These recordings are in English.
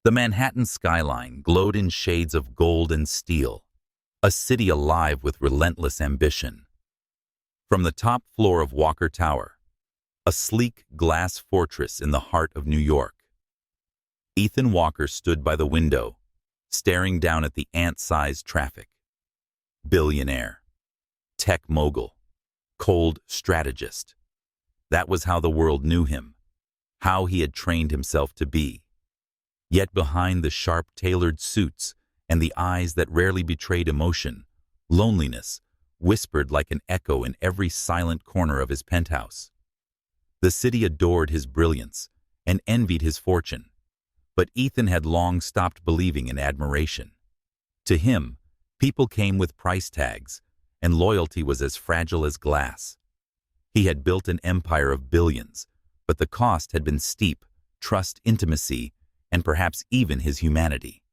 The Manhattan skyline glowed in shades of gold and steel, a city alive with relentless ambition. From the top floor of Walker Tower, a sleek glass fortress in the heart of New York, Ethan Walker stood by the window, staring down at the ant-sized traffic. Billionaire, tech mogul, cold strategist. That was how the world knew him, how he had trained himself to be. Yet behind the sharp, tailored suits and the eyes that rarely betrayed emotion, loneliness whispered like an echo in every silent corner of his penthouse. The city adored his brilliance and envied his fortune, but Ethan had long stopped believing in admiration. To him, people came with price tags, and loyalty was as fragile as glass. He had built an empire of billions, but the cost had been steep: trust, intimacy, and perhaps even his humanity.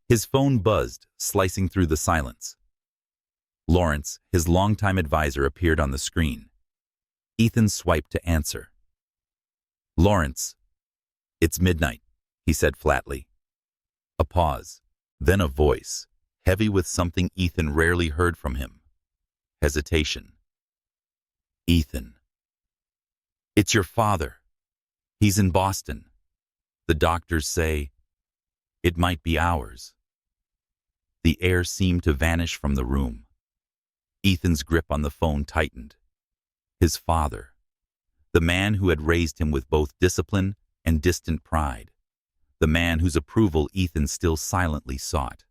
His phone buzzed, slicing through the silence. Lawrence, his longtime advisor, appeared on the screen. Ethan swiped to answer. "Lawrence, it's midnight," he said flatly. A pause, then a voice, heavy with something Ethan rarely heard from him: hesitation. "Ethan, it's your father. He's in Boston. The doctors say it might be hours." The air seemed to vanish from the room. Ethan's grip on the phone tightened. His father, the man who had raised him with both discipline and distant pride, the man whose approval Ethan still silently sought.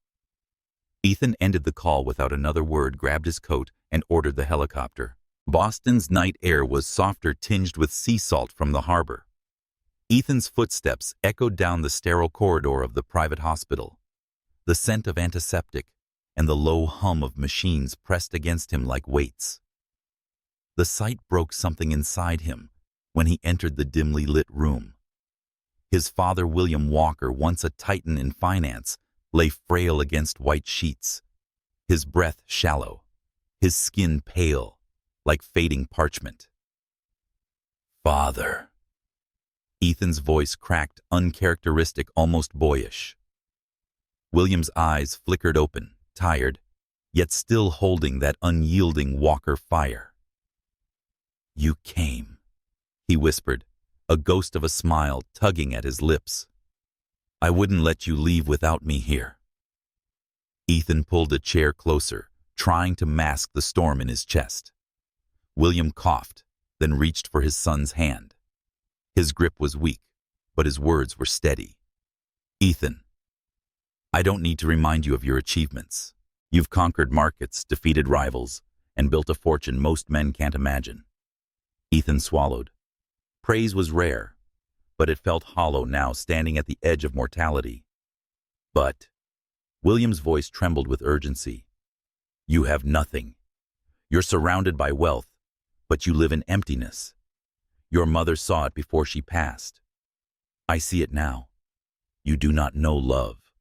Ethan ended the call without another word, grabbed his coat, and ordered the helicopter. Boston's night air was softer, tinged with sea salt from the harbor. Ethan's footsteps echoed down the sterile corridor of the private hospital. The scent of antiseptic and the low hum of machines pressed against him like weights. The sight broke something inside him when he entered the dimly lit room. His father, William Walker, once a titan in finance, lay frail against white sheets, his breath shallow, his skin pale, like fading parchment. "Father." Ethan's voice cracked, uncharacteristic, almost boyish. William's eyes flickered open, tired, yet still holding that unyielding Walker fire. "You came," he whispered, a ghost of a smile tugging at his lips. "I wouldn't let you leave without me here." Ethan pulled a chair closer, trying to mask the storm in his chest. William coughed, then reached for his son's hand. His grip was weak, but his words were steady. "Ethan, I don't need to remind you of your achievements. You've conquered markets, defeated rivals, and built a fortune most men can't imagine." Ethan swallowed. Praise was rare, but it felt hollow now, standing at the edge of mortality. "But," William's voice trembled with urgency, "you have nothing. You're surrounded by wealth, but you live in emptiness. Your mother saw it before she passed. I see it now. You do not know love,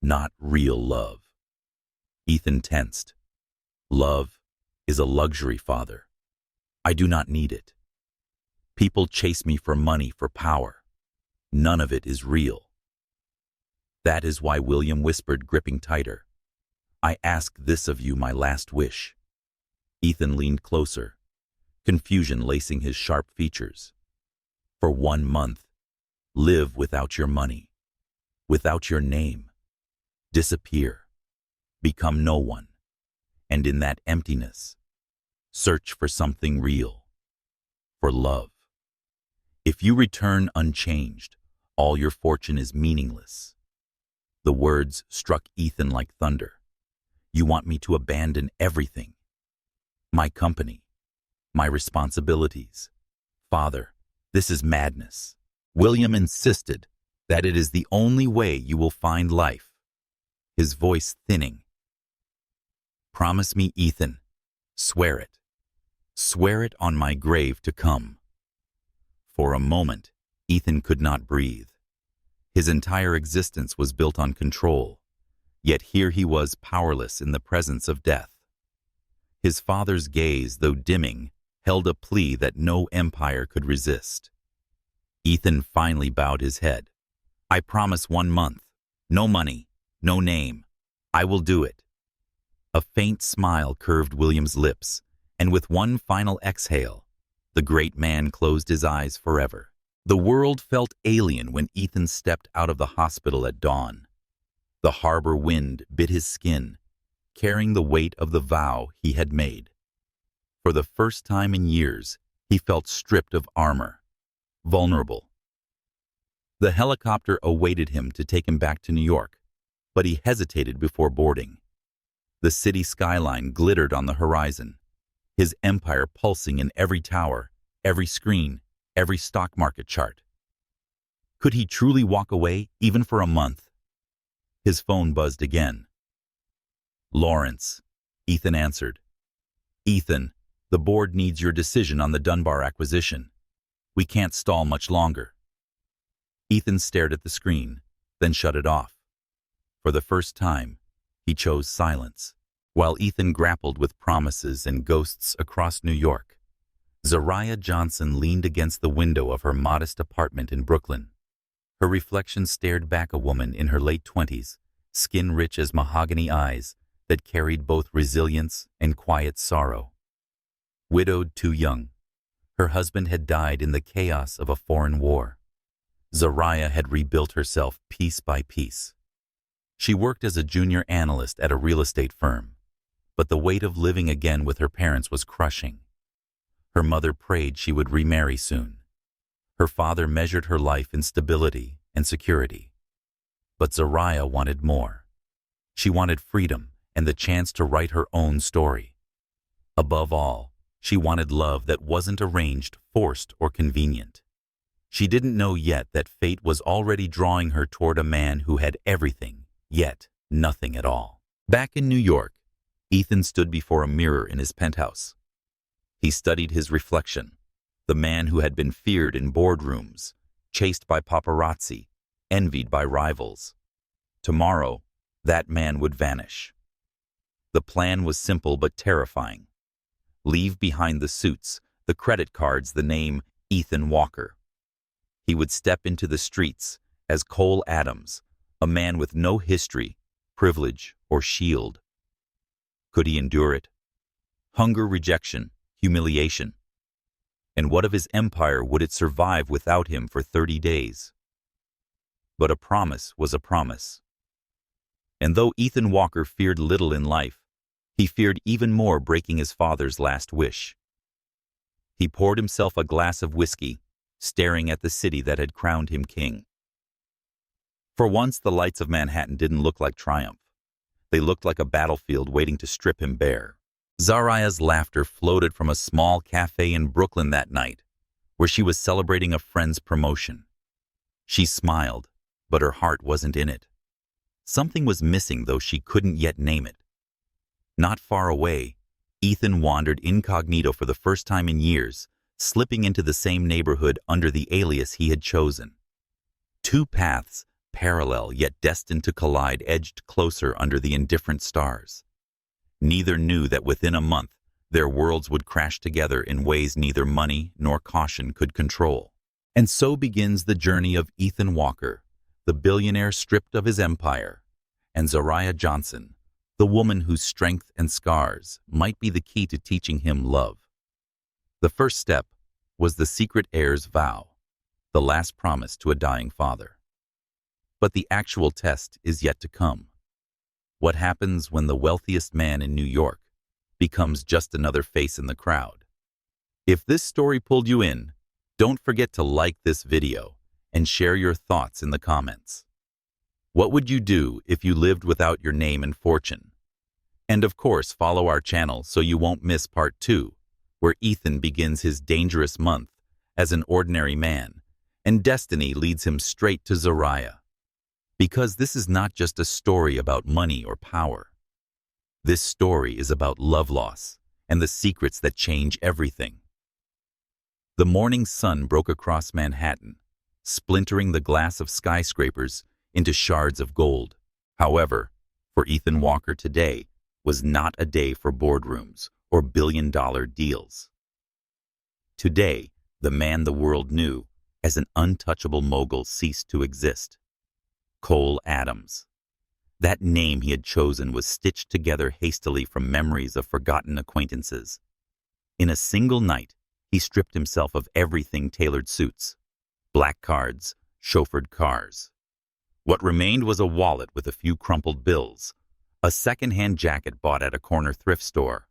not real love." Ethan tensed. "Love is a luxury, Father. I do not need it. People chase me for money, for power. None of it is real." "That is why," William whispered, gripping tighter, "I ask this of you, my last wish." Ethan leaned closer, confusion lacing his sharp features. "For 1 month, live without your money, without your name. Disappear, become no one, and in that emptiness, search for something real, for love. If you return unchanged, all your fortune is meaningless." The words struck Ethan like thunder. "You want me to abandon everything? My company, my responsibilities? Father, this is madness." William insisted that it is the only way you will find life, his voice thinning. "Promise me, Ethan. Swear it. Swear it on my grave to come." For a moment, Ethan could not breathe. His entire existence was built on control, yet here he was, powerless in the presence of death. His father's gaze, though dimming, held a plea that no empire could resist. Ethan finally bowed his head, I promise 1 month. No money, no name. I will do it. A faint smile curved William's lips, and with one final exhale, the great man closed his eyes forever. The world felt alien when Ethan stepped out of the hospital at dawn. The harbor wind bit his skin, carrying the weight of the vow he had made. For the first time in years, he felt stripped of armor, vulnerable. The helicopter awaited him to take him back to New York, but he hesitated before boarding. The city skyline glittered on the horizon, his empire pulsing in every tower, every screen, every stock market chart. Could he truly walk away, even for a month? His phone buzzed again. "Lawrence," Ethan answered. "Ethan, the board needs your decision on the Dunbar acquisition. We can't stall much longer." Ethan stared at the screen, then shut it off. For the first time, he chose silence. While Ethan grappled with promises and ghosts across New York, Zariah Johnson leaned against the window of her modest apartment in Brooklyn. Her reflection stared back a woman in her late 20s, skin rich as mahogany eyes that carried both resilience and quiet sorrow. Widowed too young, her husband had died in the chaos of a foreign war. Zariah had rebuilt herself piece by piece. She worked as a junior analyst at a real estate firm, but the weight of living again with her parents was crushing. Her mother prayed she would remarry soon. Her father measured her life in stability and security. But Zariah wanted more. She wanted freedom and the chance to write her own story. Above all, she wanted love that wasn't arranged, forced, or convenient. She didn't know yet that fate was already drawing her toward a man who had everything, yet nothing at all. Back in New York, Ethan stood before a mirror in his penthouse. He studied his reflection, the man who had been feared in boardrooms, chased by paparazzi, envied by rivals. Tomorrow, that man would vanish. The plan was simple but terrifying. Leave behind the suits, the credit cards, the name Ethan Walker. He would step into the streets as Cole Adams, a man with no history, privilege, or shield. Could he endure it? Hunger, rejection, humiliation. And what of his empire? Would it survive without him for 30 days? But a promise was a promise. And though Ethan Walker feared little in life, he feared even more breaking his father's last wish. He poured himself a glass of whiskey, staring at the city that had crowned him king. For once, the lights of Manhattan didn't look like triumph. They looked like a battlefield waiting to strip him bare. Zariah's laughter floated from a small cafe in Brooklyn that night, where she was celebrating a friend's promotion. She smiled, but her heart wasn't in it. Something was missing, though she couldn't yet name it. Not far away, Ethan wandered incognito for the first time in years, slipping into the same neighborhood under the alias he had chosen. Two paths, parallel yet destined to collide, edged closer under the indifferent stars. Neither knew that within a month their worlds would crash together in ways neither money nor caution could control. And so begins the journey of Ethan Walker, the billionaire stripped of his empire, and Zariah Johnson, the woman whose strength and scars might be the key to teaching him love. The first step was the secret heir's vow, the last promise to a dying father. But the actual test is yet to come. What happens when the wealthiest man in New York becomes just another face in the crowd? If this story pulled you in, don't forget to like this video and share your thoughts in the comments. What would you do if you lived without your name and fortune? And of course, follow our channel so you won't miss part 2, where Ethan begins his dangerous month as an ordinary man, and destiny leads him straight to Zariah. Because this is not just a story about money or power. This story is about love loss and the secrets that change everything. The morning sun broke across Manhattan, splintering the glass of skyscrapers into shards of gold. However, for Ethan Walker, today was not a day for boardrooms or billion-dollar deals. Today, the man the world knew as an untouchable mogul ceased to exist. Cole Adams. That name he had chosen was stitched together hastily from memories of forgotten acquaintances. In a single night, he stripped himself of everything tailored suits, black cards, chauffeured cars. What remained was a wallet with a few crumpled bills, a second-hand jacket bought at a corner thrift store,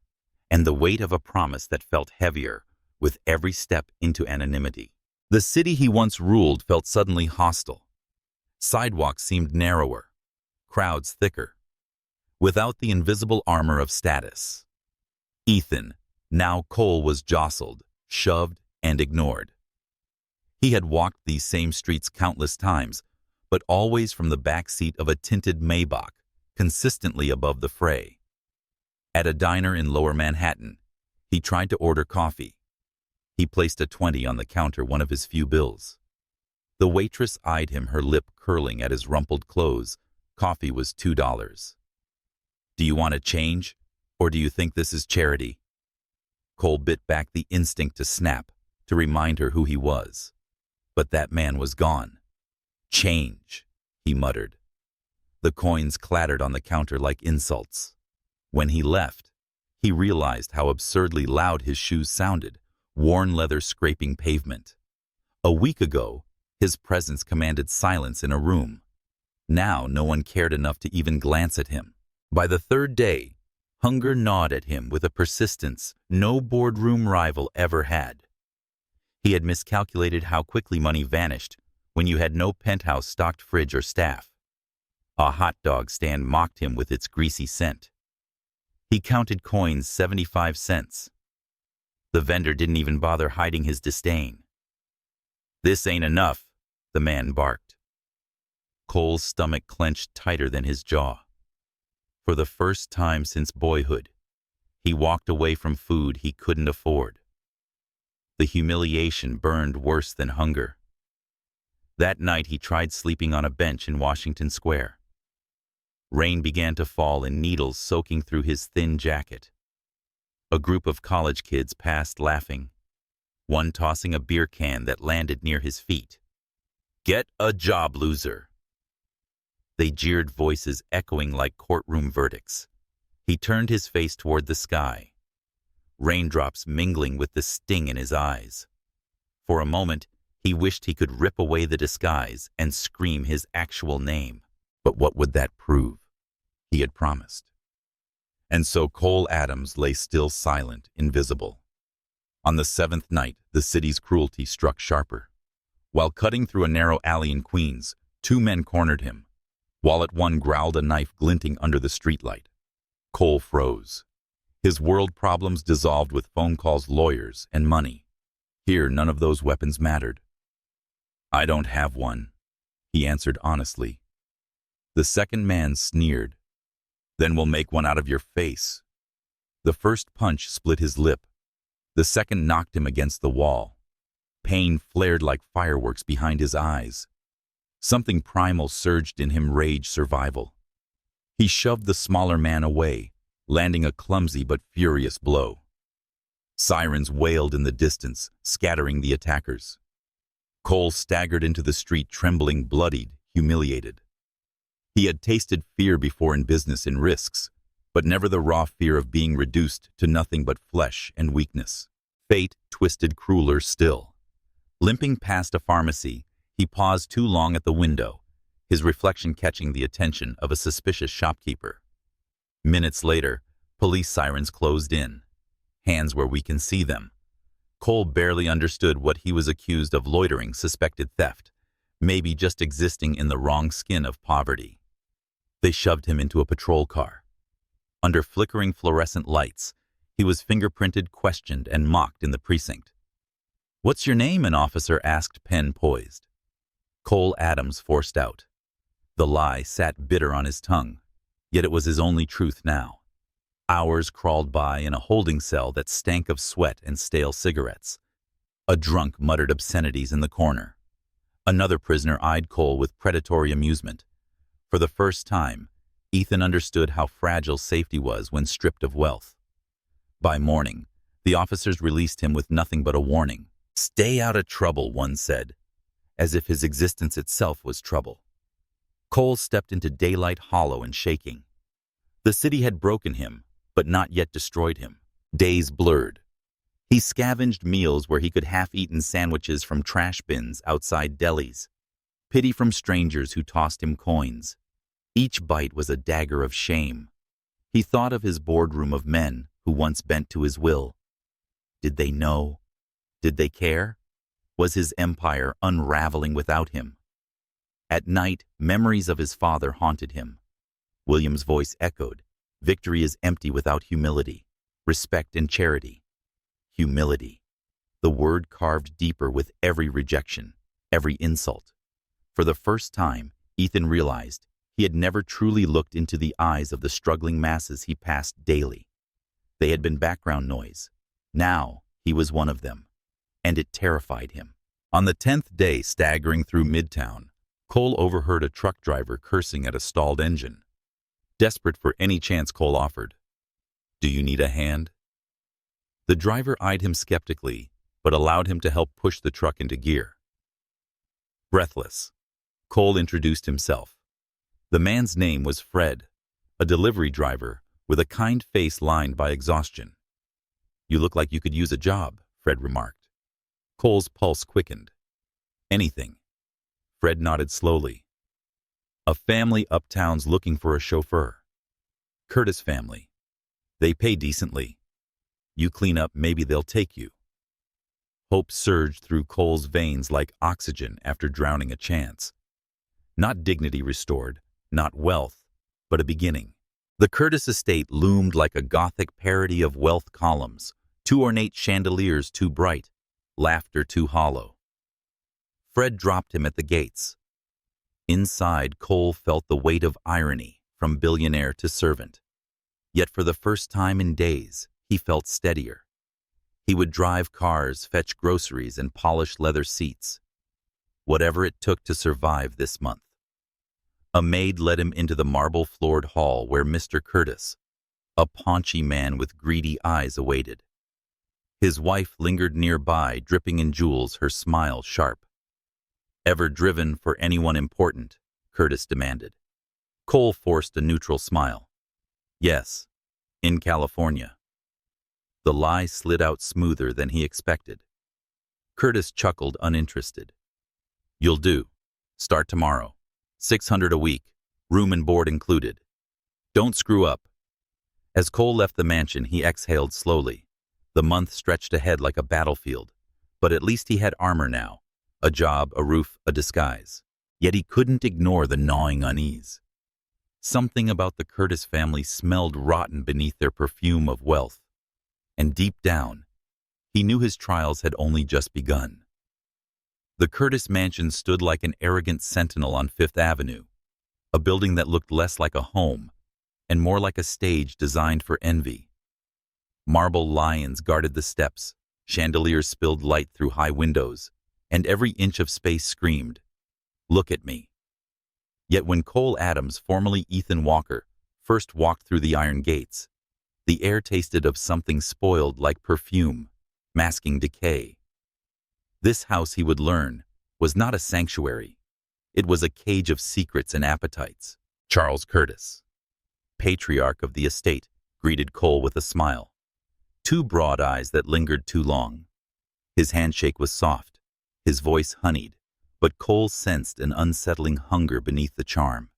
and the weight of a promise that felt heavier with every step into anonymity. The city he once ruled felt suddenly hostile. Sidewalks seemed narrower, crowds thicker, without the invisible armor of status. Ethan, now Cole, was jostled, shoved, and ignored. He had walked these same streets countless times, but always from the back seat of a tinted Maybach, consistently above the fray. At a diner in Lower Manhattan, he tried to order coffee. He placed a 20 on the counter, one of his few bills. The waitress eyed him, her lip curling at his rumpled clothes. Coffee was $2. "Do you want a change, or do you think this is charity?" Cole bit back the instinct to snap, to remind her who he was. But that man was gone. "Change," he muttered. The coins clattered on the counter like insults. When he left, he realized how absurdly loud his shoes sounded, worn leather scraping pavement. A week ago, his presence commanded silence in a room. Now no one cared enough to even glance at him. By the third day, hunger gnawed at him with a persistence no boardroom rival ever had. He had miscalculated how quickly money vanished when you had no penthouse-stocked fridge or staff. A hot dog stand mocked him with its greasy scent. He counted coins 75 cents. The vendor didn't even bother hiding his disdain. "This ain't enough," the man barked. Cole's stomach clenched tighter than his jaw. For the first time since boyhood, he walked away from food he couldn't afford. The humiliation burned worse than hunger. That night he tried sleeping on a bench in Washington Square. Rain began to fall and needles soaking through his thin jacket. A group of college kids passed laughing, one tossing a beer can that landed near his feet. "Get a job, loser." They jeered, voices echoing like courtroom verdicts. He turned his face toward the sky, raindrops mingling with the sting in his eyes. For a moment, he wished he could rip away the disguise and scream his actual name. But what would that prove? He had promised. And so Cole Adams lay still, silent, invisible. On the seventh night, the city's cruelty struck sharper. While cutting through a narrow alley in Queens, two men cornered him, while at one growled, a knife glinting under the streetlight. Cole froze. His world problems dissolved with phone calls, lawyers, and money. Here, none of those weapons mattered. "I don't have one," he answered honestly. The second man sneered. "Then we'll make one out of your face." The first punch split his lip. The second knocked him against the wall. Pain flared like fireworks behind his eyes. Something primal surged in him, rage, survival. He shoved the smaller man away, landing a clumsy but furious blow. Sirens wailed in the distance, scattering the attackers. Cole staggered into the street, trembling, bloodied, humiliated. He had tasted fear before, in business, in risks, but never the raw fear of being reduced to nothing but flesh and weakness. Fate twisted crueler still. Limping past a pharmacy, he paused too long at the window, his reflection catching the attention of a suspicious shopkeeper. Minutes later, police sirens closed in. Hands where we can see them. Cole barely understood what he was accused of: loitering, suspected theft, maybe just existing in the wrong skin of poverty. They shoved him into a patrol car. Under flickering fluorescent lights, he was fingerprinted, questioned, and mocked in the precinct. "What's your name?" an officer asked, pen poised. Cole Adams forced out. The lie sat bitter on his tongue, yet it was his only truth now. Hours crawled by in a holding cell that stank of sweat and stale cigarettes. A drunk muttered obscenities in the corner. Another prisoner eyed Cole with predatory amusement. For the first time, Ethan understood how fragile safety was when stripped of wealth. By morning, the officers released him with nothing but a warning. "Stay out of trouble," one said, as if his existence itself was trouble. Cole stepped into daylight hollow and shaking. The city had broken him, but not yet destroyed him. Days blurred. He scavenged meals where he could half-eaten sandwiches from trash bins outside delis. Pity from strangers who tossed him coins. Each bite was a dagger of shame. He thought of his boardroom of men who once bent to his will. Did they know? Did they care? Was his empire unraveling without him? At night, memories of his father haunted him. William's voice echoed, "Victory is empty without humility, respect and charity." Humility. The word carved deeper with every rejection, every insult. For the first time, Ethan realized he had never truly looked into the eyes of the struggling masses he passed daily. They had been background noise. Now he was one of them, and it terrified him. On the 10th day, staggering through Midtown, Cole overheard a truck driver cursing at a stalled engine. Desperate for any chance Cole offered. "Do you need a hand?" The driver eyed him skeptically, but allowed him to help push the truck into gear. Breathless, Cole introduced himself. The man's name was Fred, a delivery driver with a kind face lined by exhaustion. "You look like you could use a job," Fred remarked. Cole's pulse quickened. "Anything." Fred nodded slowly. "A family uptown's looking for a chauffeur. Curtis family. They pay decently. You clean up, maybe they'll take you." Hope surged through Cole's veins like oxygen after drowning a chance. Not dignity restored, not wealth, but a beginning. The Curtis estate loomed like a Gothic parody of wealth columns, too ornate, chandeliers too bright, laughter too hollow. Fred dropped him at the gates. Inside, Cole felt the weight of irony, from billionaire to servant. Yet for the first time in days, he felt steadier. He would drive cars, fetch groceries, and polish leather seats. Whatever it took to survive this month. A maid led him into the marble-floored hall where Mr. Curtis, a paunchy man with greedy eyes, awaited. His wife lingered nearby, dripping in jewels, her smile sharp. "Ever driven for anyone important?" Curtis demanded. Cole forced a neutral smile. "Yes, in California." The lie slid out smoother than he expected. Curtis chuckled, uninterested. "You'll do. Start tomorrow. $600 a week, room and board included. Don't screw up." As Cole left the mansion, he exhaled slowly. The month stretched ahead like a battlefield, but at least he had armor now. A job, a roof, a disguise. Yet he couldn't ignore the gnawing unease. Something about the Curtis family smelled rotten beneath their perfume of wealth. And deep down, he knew his trials had only just begun. The Curtis mansion stood like an arrogant sentinel on Fifth Avenue, a building that looked less like a home and more like a stage designed for envy. Marble lions guarded the steps, chandeliers spilled light through high windows, and every inch of space screamed, "Look at me." Yet when Cole Adams, formerly Ethan Walker, first walked through the iron gates, the air tasted of something spoiled like perfume, masking decay. This house, he would learn, was not a sanctuary. It was a cage of secrets and appetites. Charles Curtis, patriarch of the estate, greeted Cole with a smile. Two broad eyes that lingered too long. His handshake was soft, his voice honeyed, but Cole sensed an unsettling hunger beneath the charm.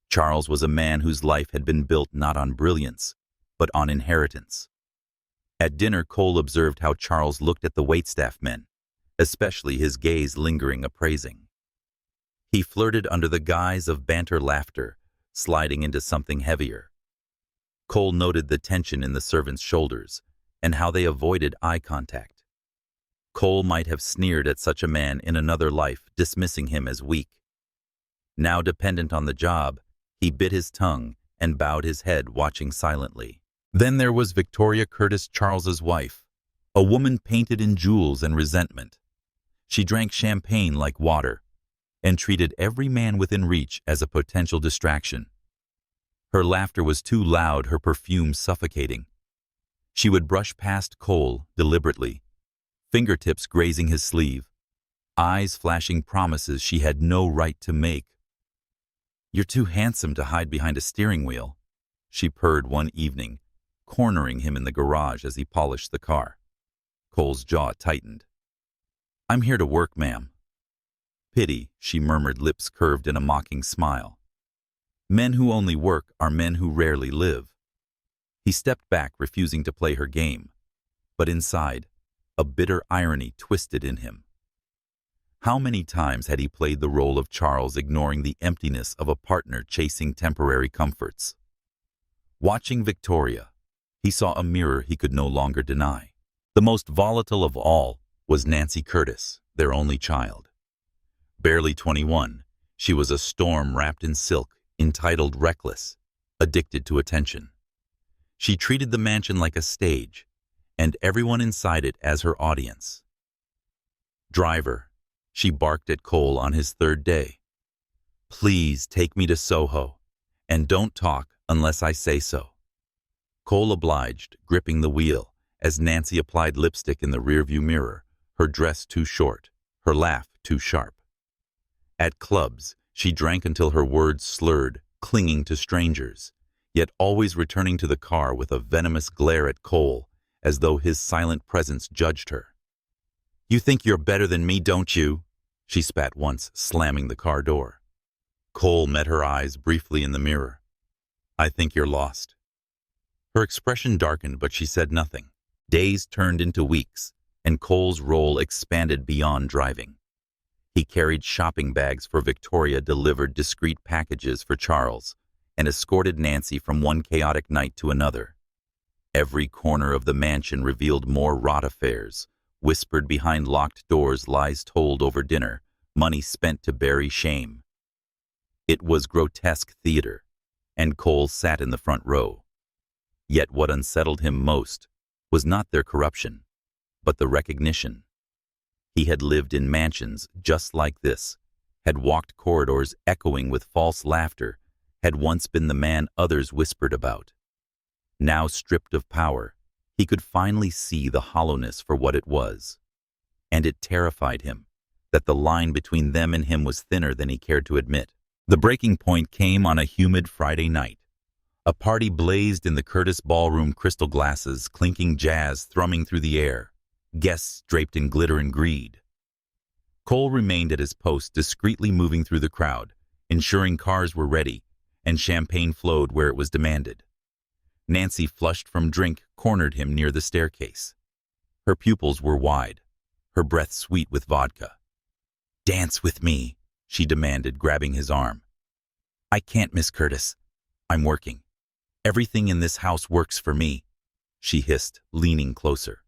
Charles was a man whose life had been built not on brilliance, but on inheritance. At dinner, Cole observed how Charles looked at the waitstaff men, especially his gaze lingering appraising. He flirted under the guise of banter laughter, sliding into something heavier. Cole noted the tension in the servants' shoulders and how they avoided eye contact. Cole might have sneered at such a man in another life, dismissing him as weak. Now dependent on the job, he bit his tongue and bowed his head, watching silently. Then there was Victoria Curtis, Charles's wife, a woman painted in jewels and resentment. She drank champagne like water and treated every man within reach as a potential distraction. Her laughter was too loud, her perfume suffocating. She would brush past Cole deliberately, fingertips grazing his sleeve, eyes flashing promises she had no right to make. You're too handsome to hide behind a steering wheel, she purred one evening, cornering him in the garage as he polished the car. Cole's jaw tightened. I'm here to work, ma'am. Pity, she murmured, lips curved in a mocking smile. Men who only work are men who rarely live. He stepped back, refusing to play her game, but inside, a bitter irony twisted in him. How many times had he played the role of Charles, ignoring the emptiness of a partner chasing temporary comforts? Watching Victoria, he saw a mirror he could no longer deny. The most volatile of all was Nancy Curtis, their only child. Barely 21, she was a storm wrapped in silk, entitled reckless, addicted to attention. She treated the mansion like a stage, and everyone inside it as her audience. Driver, she barked at Cole on his third day. Please take me to Soho, and don't talk unless I say so. Cole obliged, gripping the wheel, as Nancy applied lipstick in the rearview mirror, her dress too short, her laugh too sharp. At clubs, she drank until her words slurred, clinging to strangers, yet always returning to the car with a venomous glare at Cole, as though his silent presence judged her. You think you're better than me, don't you? She spat once, slamming the car door. Cole met her eyes briefly in the mirror. I think you're lost. Her expression darkened, but she said nothing. Days turned into weeks, and Cole's role expanded beyond driving. He carried shopping bags for Victoria, delivered discreet packages for Charles, and escorted Nancy from one chaotic night to another. Every corner of the mansion revealed more rot affairs, whispered behind locked doors, lies told over dinner, money spent to bury shame. It was grotesque theater, and Cole sat in the front row. Yet what unsettled him most was not their corruption, but the recognition. He had lived in mansions just like this, had walked corridors echoing with false laughter, had once been the man others whispered about. Now stripped of power, he could finally see the hollowness for what it was. And it terrified him that the line between them and him was thinner than he cared to admit. The breaking point came on a humid Friday night. A party blazed in the Curtis ballroom, crystal glasses, clinking jazz thrumming through the air, guests draped in glitter and greed. Cole remained at his post, discreetly moving through the crowd, ensuring cars were ready and champagne flowed where it was demanded. Nancy, flushed from drink, cornered him near the staircase. Her pupils were wide, her breath sweet with vodka. Dance with me, she demanded, grabbing his arm. I can't, Miss Curtis. I'm working. Everything in this house works for me, she hissed, leaning closer.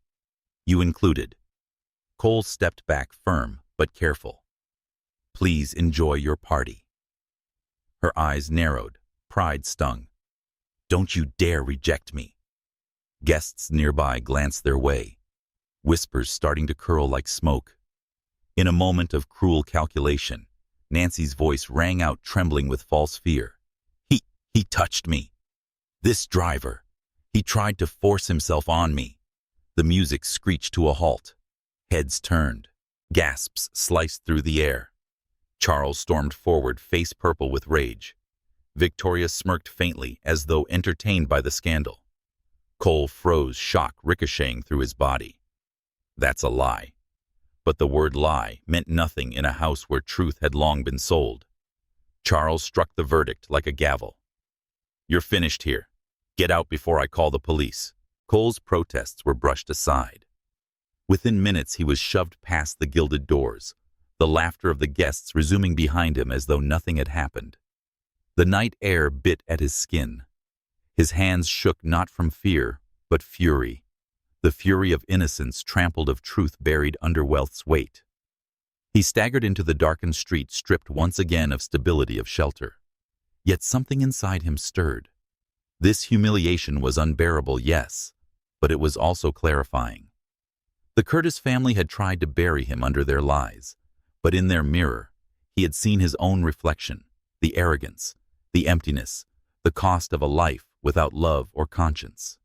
You included. Cole stepped back, firm but careful. Please enjoy your party. Her eyes narrowed, pride stung. Don't you dare reject me. Guests nearby glanced their way, whispers starting to curl like smoke. In a moment of cruel calculation, Nancy's voice rang out, trembling with false fear. He touched me. This driver. He tried to force himself on me. The music screeched to a halt. Heads turned. Gasps sliced through the air. Charles stormed forward, face purple with rage. Victoria smirked faintly, as though entertained by the scandal. Cole froze, shock ricocheting through his body. That's a lie. But the word lie meant nothing in a house where truth had long been sold. Charles struck the verdict like a gavel. You're finished here. Get out before I call the police. Cole's protests were brushed aside. Within minutes, he was shoved past the gilded doors, the laughter of the guests resuming behind him as though nothing had happened. The night air bit at his skin. His hands shook not from fear, but fury, the fury of innocence trampled, of truth buried under wealth's weight. He staggered into the darkened street, stripped once again of stability, of shelter. Yet something inside him stirred. This humiliation was unbearable, yes, but it was also clarifying. The Curtis family had tried to bury him under their lies, but in their mirror, he had seen his own reflection, the arrogance, the emptiness, the cost of a life without love or conscience.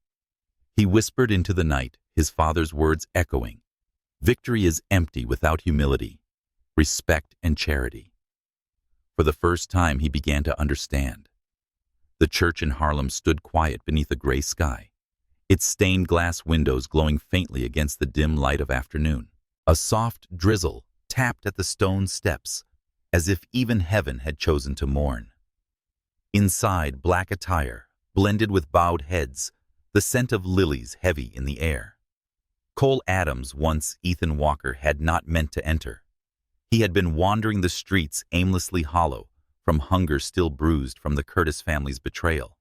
He whispered into the night, his father's words echoing, "Victory is empty without humility, respect and charity." For the first time, he began to understand. The church in Harlem stood quiet beneath a gray sky, its stained glass windows glowing faintly against the dim light of afternoon. A soft drizzle tapped at the stone steps, as if even heaven had chosen to mourn. Inside, black attire blended with bowed heads, the scent of lilies heavy in the air. Cole Adams, once Ethan Walker, had not meant to enter. He had been wandering the streets aimlessly, hollow from hunger still bruised from the Curtis family's betrayal.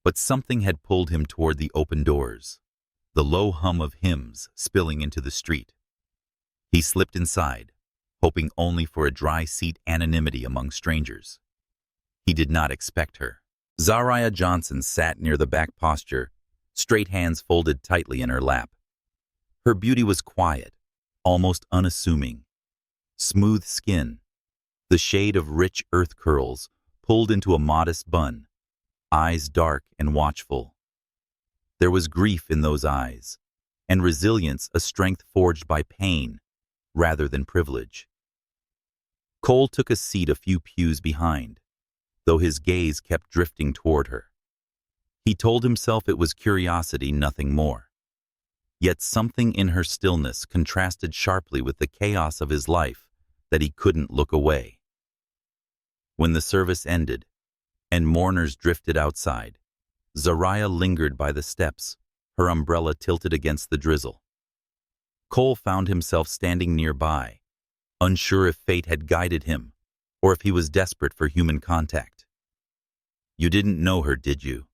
But something had pulled him toward the open doors, the low hum of hymns spilling into the street. He slipped inside, hoping only for a dry seat anonymity among strangers. He did not expect her. Zariah Johnson sat near the back posture, straight hands folded tightly in her lap. Her beauty was quiet, almost unassuming. Smooth skin, the shade of rich earth curls pulled into a modest bun, eyes dark and watchful. There was grief in those eyes, and resilience, a strength forged by pain rather than privilege. Cole took a seat a few pews behind, though his gaze kept drifting toward her. He told himself it was curiosity, nothing more. Yet something in her stillness contrasted sharply with the chaos of his life that he couldn't look away. When the service ended and mourners drifted outside, Zariah lingered by the steps, her umbrella tilted against the drizzle. Cole found himself standing nearby, unsure if fate had guided him or if he was desperate for human contact. "You didn't know her, did you?"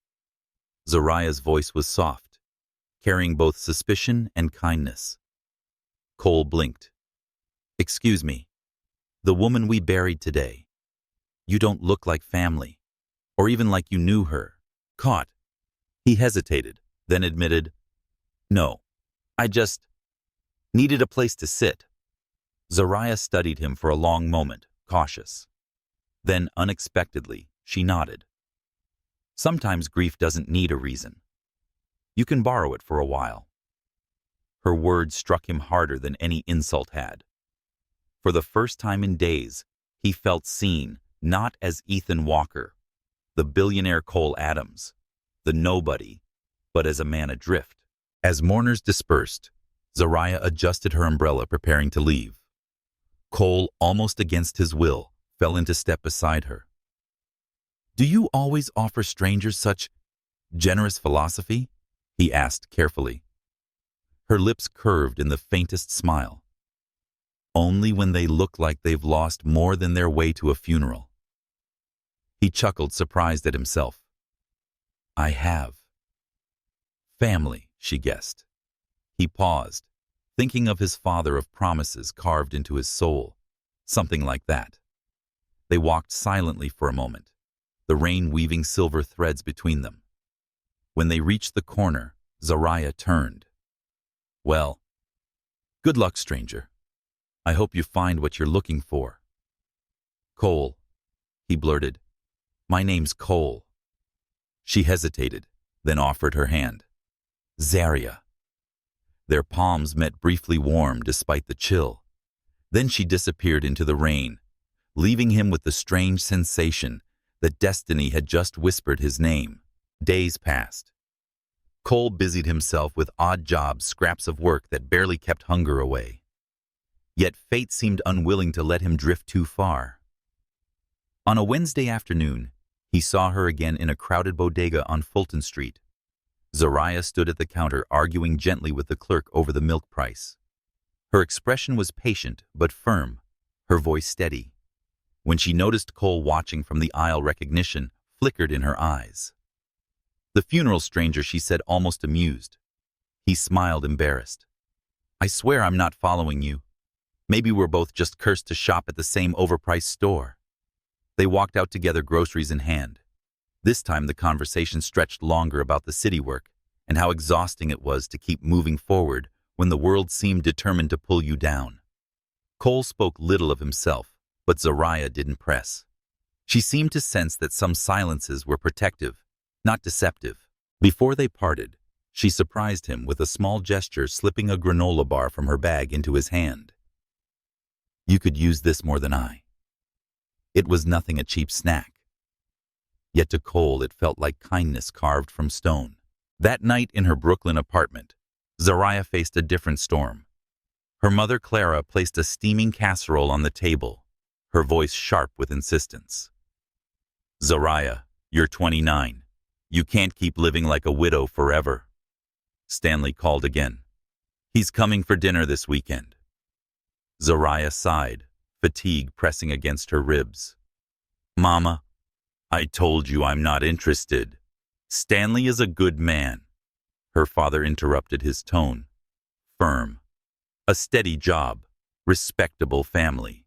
Zariah's voice was soft, carrying both suspicion and kindness. Cole blinked. "Excuse me, the woman we buried today. You don't look like family, or even like you knew her." Caught. He hesitated, then admitted, "No, I just needed a place to sit." Zariah studied him for a long moment, cautious. Then, unexpectedly, she nodded. "Sometimes grief doesn't need a reason. You can borrow it for a while." Her words struck him harder than any insult had. For the first time in days, he felt seen, not as Ethan Walker, the billionaire Cole Adams, the nobody, but as a man adrift. As mourners dispersed, Zariah adjusted her umbrella, preparing to leave. Cole, almost against his will, fell into step beside her. "Do you always offer strangers such generous philosophy?" he asked carefully. Her lips curved in the faintest smile. "Only when they look like they've lost more than their way to a funeral." He chuckled, surprised at himself. "I have family," she guessed. He paused, thinking of his father, of promises carved into his soul, something like that. They walked silently for a moment, the rain weaving silver threads between them. When they reached the corner, Zariah turned. "Well, good luck, stranger. I hope you find what you're looking for." "Cole," he blurted. "My name's Cole." She hesitated, then offered her hand. "Zariah." Their palms met, briefly warm despite the chill. Then she disappeared into the rain, leaving him with the strange sensation that destiny had just whispered his name. Days passed. Cole busied himself with odd jobs, scraps of work that barely kept hunger away. Yet fate seemed unwilling to let him drift too far. On a Wednesday afternoon, he saw her again in a crowded bodega on Fulton Street. Zariah stood at the counter, arguing gently with the clerk over the milk price. Her expression was patient but firm, her voice steady. When she noticed Cole watching from the aisle, recognition flickered in her eyes. "The funeral, stranger," she said, almost amused. He smiled, embarrassed. "I swear I'm not following you. Maybe we're both just cursed to shop at the same overpriced store." They walked out together, groceries in hand. This time the conversation stretched longer, about the city work and how exhausting it was to keep moving forward when the world seemed determined to pull you down. Cole spoke little of himself, but Zariah didn't press. She seemed to sense that some silences were protective, not deceptive. Before they parted, she surprised him with a small gesture, slipping a granola bar from her bag into his hand. "You could use this more than I." It was nothing a cheap snack. Yet to Cole it felt like kindness carved from stone. That night in her Brooklyn apartment, Zariah faced a different storm. Her mother Clara placed a steaming casserole on the table, her voice sharp with insistence. "Zariah, you're 29. You can't keep living like a widow forever." Stanley called again. "He's coming for dinner this weekend." Zariah sighed, fatigue pressing against her ribs. "Mama, I told you I'm not interested. Stanley is a good man." Her father interrupted, his tone firm. "A steady job, respectable family.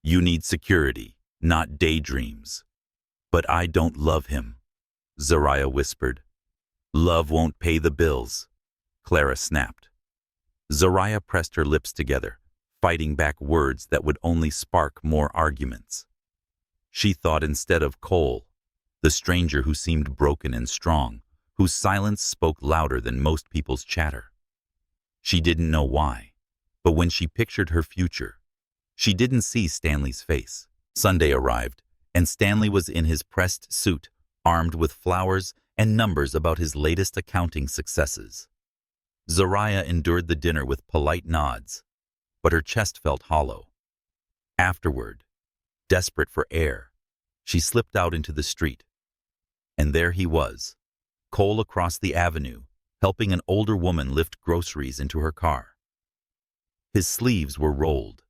You need security, not daydreams." "But I don't love him," Zariah whispered. "Love won't pay the bills," Clara snapped. Zariah pressed her lips together, fighting back words that would only spark more arguments. She thought instead of Cole, the stranger who seemed broken and strong, whose silence spoke louder than most people's chatter. She didn't know why, but when she pictured her future, she didn't see Stanley's face. Sunday arrived, and Stanley was in his pressed suit, armed with flowers and numbers about his latest accounting successes. Zariah endured the dinner with polite nods, but her chest felt hollow. Afterward, desperate for air, she slipped out into the street. And there he was, Cole across the avenue, helping an older woman lift groceries into her car. His sleeves were rolled,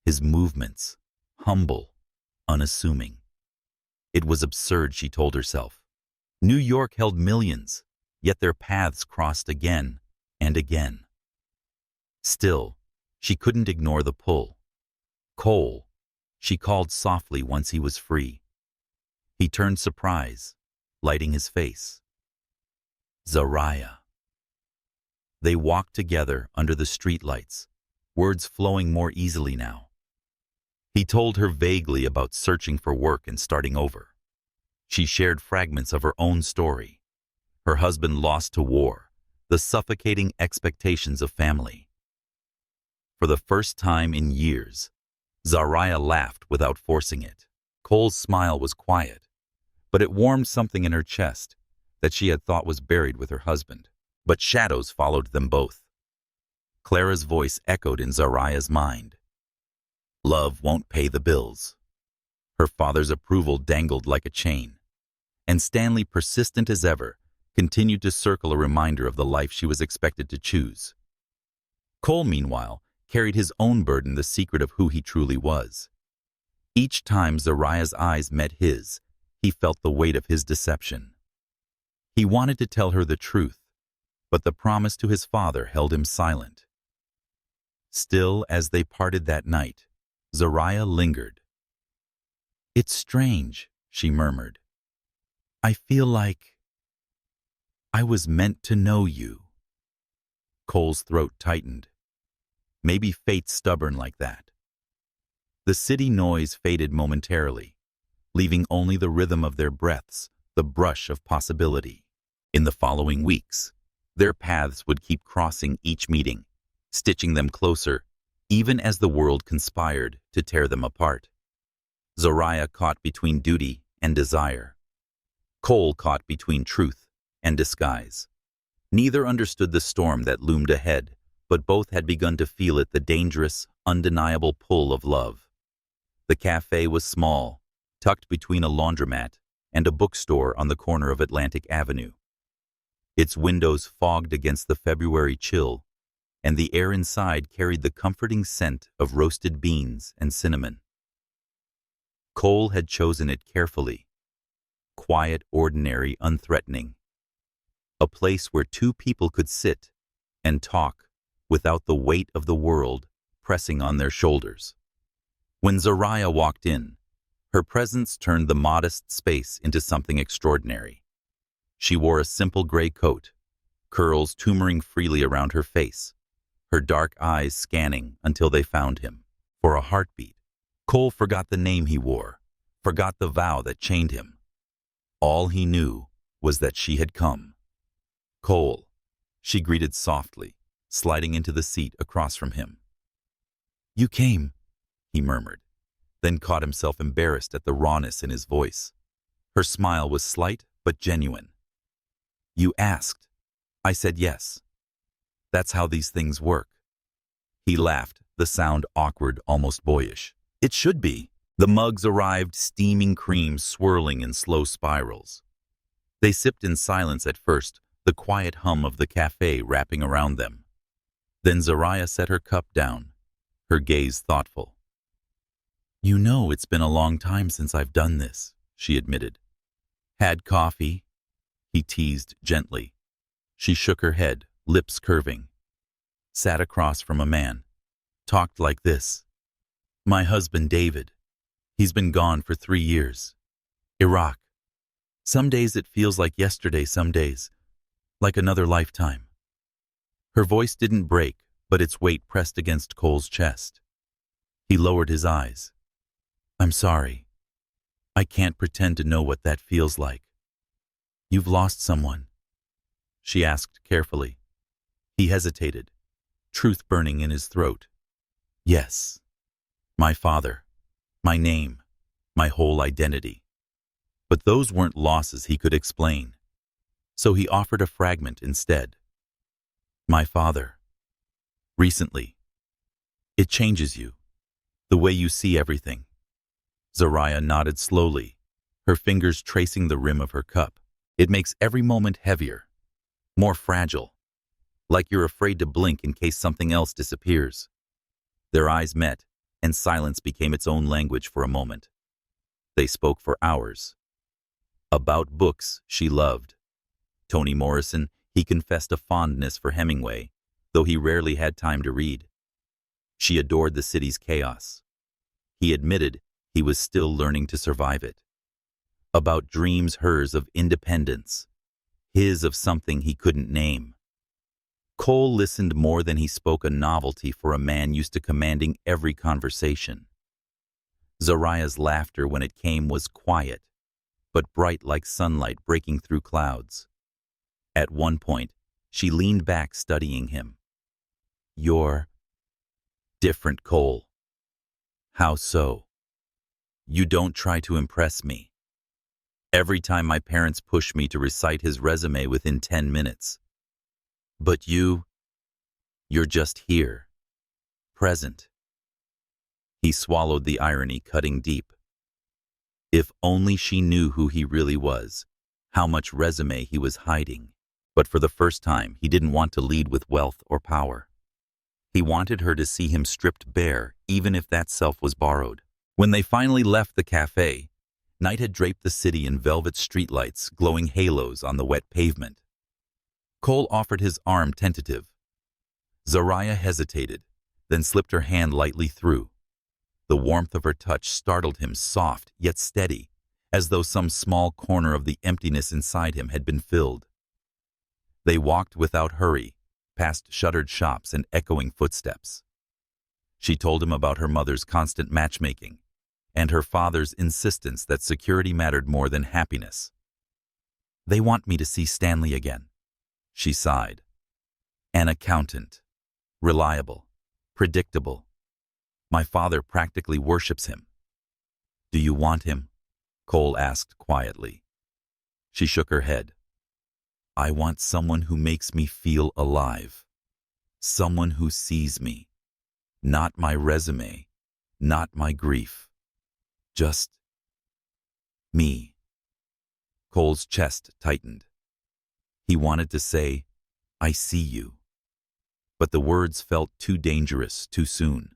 his movements humble, unassuming. It was absurd, she told herself. New York held millions, yet their paths crossed again and again. Still, she couldn't ignore the pull. "Cole," she called softly once he was free. He turned surprise, lighting his face. "Zariah." They walked together under the streetlights, words flowing more easily now. He told her vaguely about searching for work and starting over. She shared fragments of her own story. Her husband lost to war, the suffocating expectations of family. For the first time in years, Zariah laughed without forcing it. Cole's smile was quiet, but it warmed something in her chest that she had thought was buried with her husband. But shadows followed them both. Clara's voice echoed in Zariah's mind. "Love won't pay the bills." Her father's approval dangled like a chain, and Stanley, persistent as ever, continued to circle, a reminder of the life she was expected to choose. Cole, meanwhile, carried his own burden, the secret of who he truly was. Each time Zariah's eyes met his, he felt the weight of his deception. He wanted to tell her the truth, but the promise to his father held him silent. Still, as they parted that night, Zariah lingered. "It's strange," she murmured. "I feel like I was meant to know you." Cole's throat tightened. Maybe fate's stubborn like that. The city noise faded momentarily, leaving only the rhythm of their breaths, the brush of possibility. In the following weeks, their paths would keep crossing each meeting, stitching them closer, even as the world conspired to tear them apart. Zariah caught between duty and desire. Cole caught between truth and disguise. Neither understood the storm that loomed ahead, but both had begun to feel it, the dangerous, undeniable pull of love. The cafe was small, tucked between a laundromat and a bookstore on the corner of Atlantic Avenue. Its windows fogged against the February chill, and the air inside carried the comforting scent of roasted beans and cinnamon. Cole had chosen it carefully. Quiet, ordinary, unthreatening. A place where two people could sit and talk without the weight of the world pressing on their shoulders. When Zariah walked in, her presence turned the modest space into something extraordinary. She wore a simple gray coat, curls tumoring freely around her face, her dark eyes scanning until they found him. For a heartbeat, Cole forgot the name he wore, forgot the vow that chained him. All he knew was that she had come. "Cole," she greeted softly, sliding into the seat across from him. "You came," he murmured. then caught himself embarrassed at the rawness in his voice. Her smile was slight but genuine. "You asked. I said yes. That's how these things work." He laughed, the sound awkward, almost boyish. "It should be." The mugs arrived, steaming cream swirling in slow spirals. They sipped in silence at first, the quiet hum of the cafe wrapping around them. Then Zariah set her cup down, her gaze thoughtful. "You know it's been a long time since I've done this," she admitted. "Had coffee?" he teased gently. She shook her head, lips curving. Sat across from a man. Talked like this. "My husband David. He's been gone for 3 years. Iraq. Some days it feels like yesterday, some days like another lifetime." Her voice didn't break, but its weight pressed against Cole's chest. He lowered his eyes. "I'm sorry. I can't pretend to know what that feels like." "You've lost someone?" she asked carefully. He hesitated, truth burning in his throat. "Yes. My father. My name. My whole identity." But those weren't losses he could explain. So he offered a fragment instead. "My father. Recently. It changes you. The way you see everything." Zariah nodded slowly, her fingers tracing the rim of her cup. "It makes every moment heavier, more fragile, like you're afraid to blink in case something else disappears." Their eyes met, and silence became its own language for a moment. They spoke for hours. About books she loved. Toni Morrison, he confessed a fondness for Hemingway, though he rarely had time to read. She adored the city's chaos. He admitted he was still learning to survive it. About dreams, hers of independence, his of something he couldn't name. Cole listened more than he spoke, a novelty for a man used to commanding every conversation. Zariah's laughter, when it came, was quiet, but bright like sunlight breaking through clouds. At one point, she leaned back, studying him. "You're different, Cole." "How so?" "You don't try to impress me. Every time my parents push me to recite his resume within 10 minutes. But you're just here. Present." He swallowed, the irony cutting deep. If only she knew who he really was, how much resume he was hiding. But for the first time, he didn't want to lead with wealth or power. He wanted her to see him stripped bare, even if that self was borrowed. When they finally left the cafe, night had draped the city in velvet streetlights, glowing halos on the wet pavement. Cole offered his arm, tentative. Zariah hesitated, then slipped her hand lightly through. The warmth of her touch startled him, soft yet steady, as though some small corner of the emptiness inside him had been filled. They walked without hurry, past shuttered shops and echoing footsteps. She told him about her mother's constant matchmaking, and her father's insistence that security mattered more than happiness. "They want me to see Stanley again," she sighed. "An accountant. Reliable. Predictable. My father practically worships him." "Do you want him?" Cole asked quietly. She shook her head. "I want someone who makes me feel alive. Someone who sees me. Not my resume. Not my grief. Just me." Cole's chest tightened. He wanted to say, "I see you." But the words felt too dangerous too soon.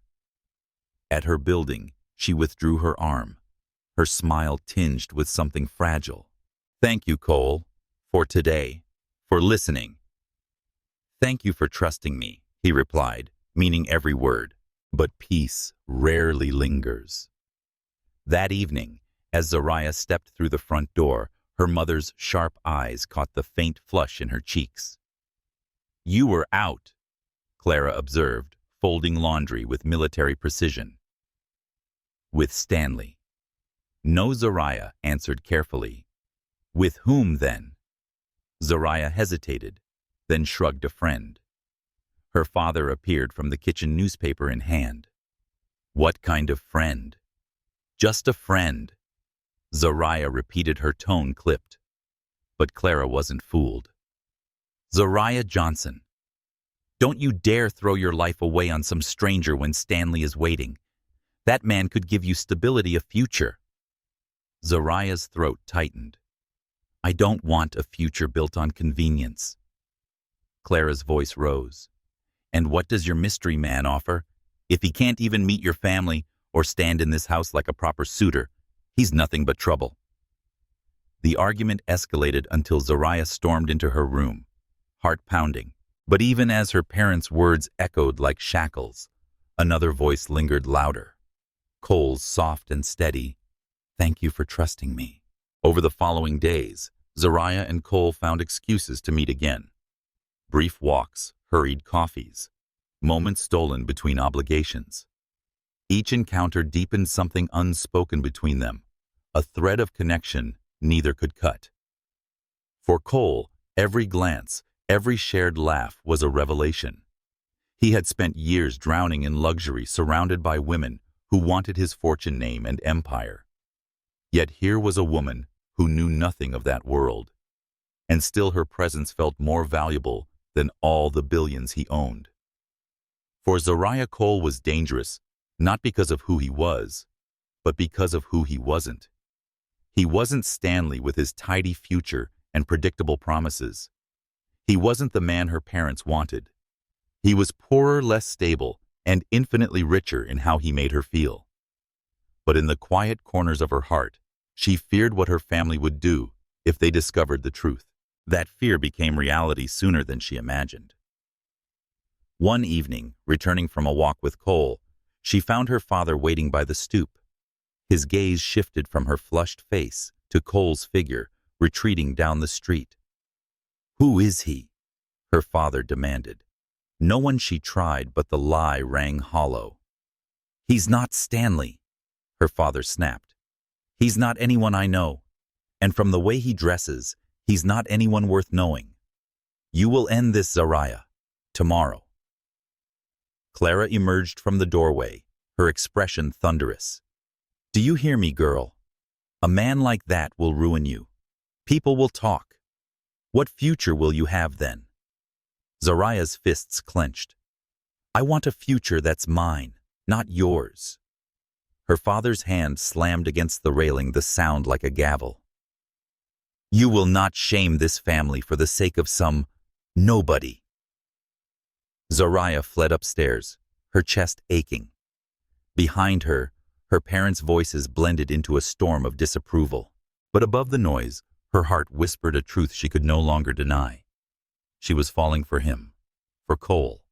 At her building, she withdrew her arm, her smile tinged with something fragile. "Thank you, Cole, for today, for listening." "Thank you for trusting me," he replied, meaning every word. But peace rarely lingers. That evening, as Zariah stepped through the front door, her mother's sharp eyes caught the faint flush in her cheeks. "You were out," Clara observed, folding laundry with military precision. "With Stanley." "No," Zariah answered carefully. "With whom, then?" Zariah hesitated, then shrugged a friend. Her father appeared from the kitchen, newspaper in hand. "What kind of friend?" Just a friend. Zariah repeated, her tone clipped. But Clara wasn't fooled. Zariah Johnson. Don't you dare throw your life away on some stranger when Stanley is waiting. That man could give you stability, a future. Zariah's throat tightened. I don't want a future built on convenience. Clara's voice rose. And what does your mystery man offer? If he can't even meet your family or stand in this house like a proper suitor, he's nothing but trouble. The argument escalated until Zariah stormed into her room, heart pounding. But even as her parents' words echoed like shackles, another voice lingered louder. Cole's soft and steady, "Thank you for trusting me." Over the following days, Zariah and Cole found excuses to meet again. Brief walks, hurried coffees, moments stolen between obligations. Each encounter deepened something unspoken between them, a thread of connection neither could cut. For Cole, every glance, every shared laugh was a revelation. He had spent years drowning in luxury, surrounded by women who wanted his fortune, name, and empire. Yet here was a woman who knew nothing of that world, and still her presence felt more valuable than all the billions he owned. For Zariah, Cole was dangerous, not because of who he was, but because of who he wasn't. He wasn't Stanley with his tidy future and predictable promises. He wasn't the man her parents wanted. He was poorer, less stable, and infinitely richer in how he made her feel. But in the quiet corners of her heart, she feared what her family would do if they discovered the truth. That fear became reality sooner than she imagined. One evening, returning from a walk with Cole, she found her father waiting by the stoop. His gaze shifted from her flushed face to Cole's figure, retreating down the street. "Who is he?" her father demanded. No one she tried, but the lie rang hollow. "He's not Stanley," her father snapped. "He's not anyone I know. And from the way he dresses, he's not anyone worth knowing. You will end this, Zariah, tomorrow." Clara emerged from the doorway, her expression thunderous. "Do you hear me, girl? A man like that will ruin you. People will talk. What future will you have then?" Zariah's fists clenched. "I want a future that's mine, not yours." Her father's hand slammed against the railing, the sound like a gavel. "You will not shame this family for the sake of some nobody." Zariah fled upstairs, her chest aching. Behind her, her parents' voices blended into a storm of disapproval. But above the noise, her heart whispered a truth she could no longer deny. She was falling for him, for Cole.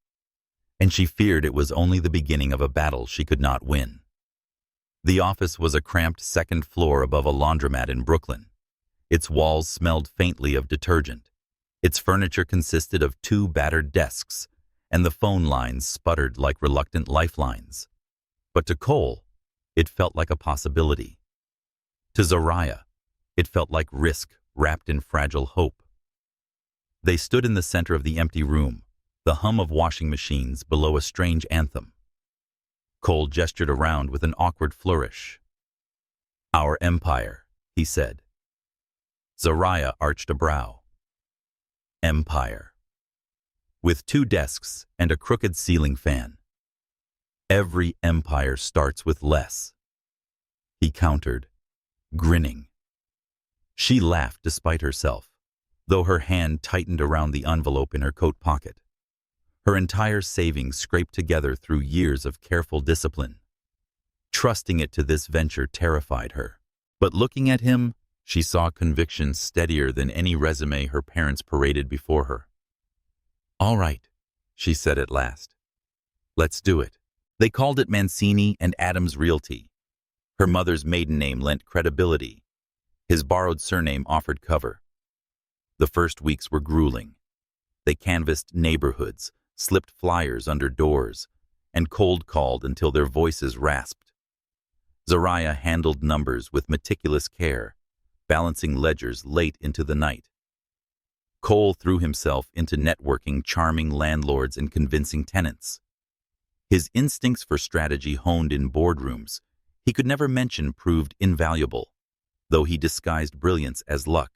And she feared it was only the beginning of a battle she could not win. The office was a cramped second floor above a laundromat in Brooklyn. Its walls smelled faintly of detergent. Its furniture consisted of 2 battered desks, and the phone lines sputtered like reluctant lifelines. But to Cole, it felt like a possibility. To Zariah, it felt like risk wrapped in fragile hope. They stood in the center of the empty room, the hum of washing machines below a strange anthem. Cole gestured around with an awkward flourish. "Our empire," he said. Zariah arched a brow. "Empire. With 2 desks and a crooked ceiling fan. Every empire starts with less," he countered, grinning. She laughed despite herself, though her hand tightened around the envelope in her coat pocket. Her entire savings scraped together through years of careful discipline. Trusting it to this venture terrified her. But looking at him, she saw conviction steadier than any resume her parents paraded before her. "All right," she said at last. "Let's do it." They called it Mancini and Adams Realty. Her mother's maiden name lent credibility. His borrowed surname offered cover. The first weeks were grueling. They canvassed neighborhoods, slipped flyers under doors, and cold called until their voices rasped. Zariah handled numbers with meticulous care, balancing ledgers late into the night. Cole threw himself into networking charming landlords and convincing tenants. His instincts for strategy honed in boardrooms, he could never mention proved invaluable, though he disguised brilliance as luck.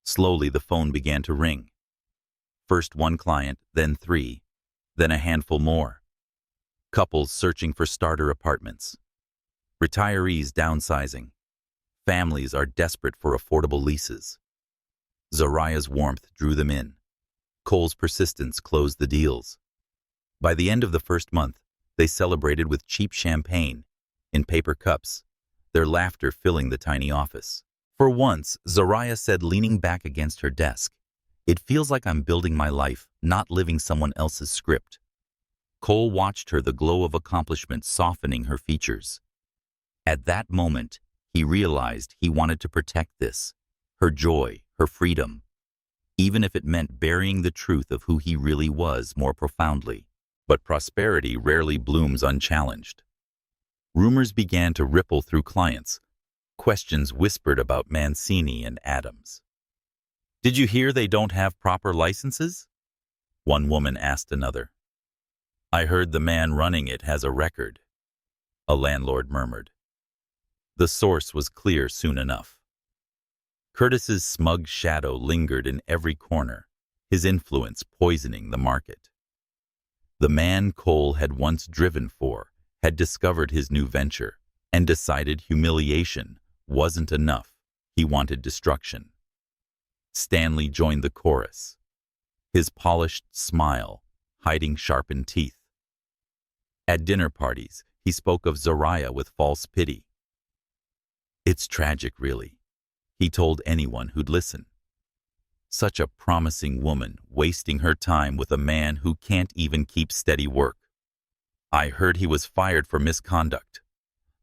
Slowly the phone began to ring. First one client, then three, then a handful more. Couples searching for starter apartments. Retirees downsizing. Families are desperate for affordable leases. Zariah's warmth drew them in. Cole's persistence closed the deals. By the end of the first month, they celebrated with cheap champagne, in paper cups, their laughter filling the tiny office. For once, Zariah said, leaning back against her desk, "It feels like I'm building my life, not living someone else's script." Cole watched her, the glow of accomplishment softening her features. At that moment, he realized he wanted to protect this, her joy, her freedom, even if it meant burying the truth of who he really was more profoundly. But prosperity rarely blooms unchallenged. Rumors began to ripple through clients. Questions whispered about Mancini and Adams. "Did you hear they don't have proper licenses?" one woman asked another. "I heard the man running it has a record," a landlord murmured. The source was clear soon enough. Curtis's smug shadow lingered in every corner, his influence poisoning the market. The man Cole had once driven for had discovered his new venture and decided humiliation wasn't enough. He wanted destruction. Stanley joined the chorus, his polished smile hiding sharpened teeth. At dinner parties, he spoke of Zariah with false pity. "It's tragic, really," he told anyone who'd listen. "Such a promising woman wasting her time with a man who can't even keep steady work. I heard he was fired for misconduct."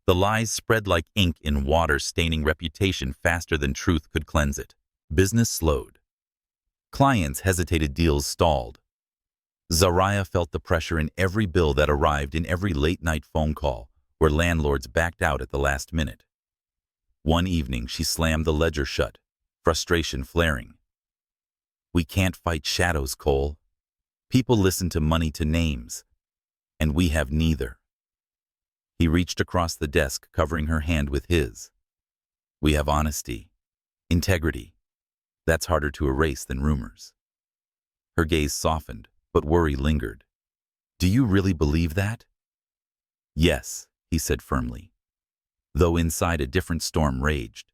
The lies spread like ink in water, staining reputation faster than truth could cleanse it. Business slowed. Clients hesitated, deals stalled. Zariah felt the pressure in every bill that arrived, in every late-night phone call where landlords backed out at the last minute. One evening, she slammed the ledger shut, frustration flaring. "We can't fight shadows, Cole. People listen to money, to names, and we have neither." He reached across the desk, covering her hand with his. "We have honesty, integrity. That's harder to erase than rumors." Her gaze softened, but worry lingered. "Do you really believe that?" "Yes," he said firmly, though inside a different storm raged.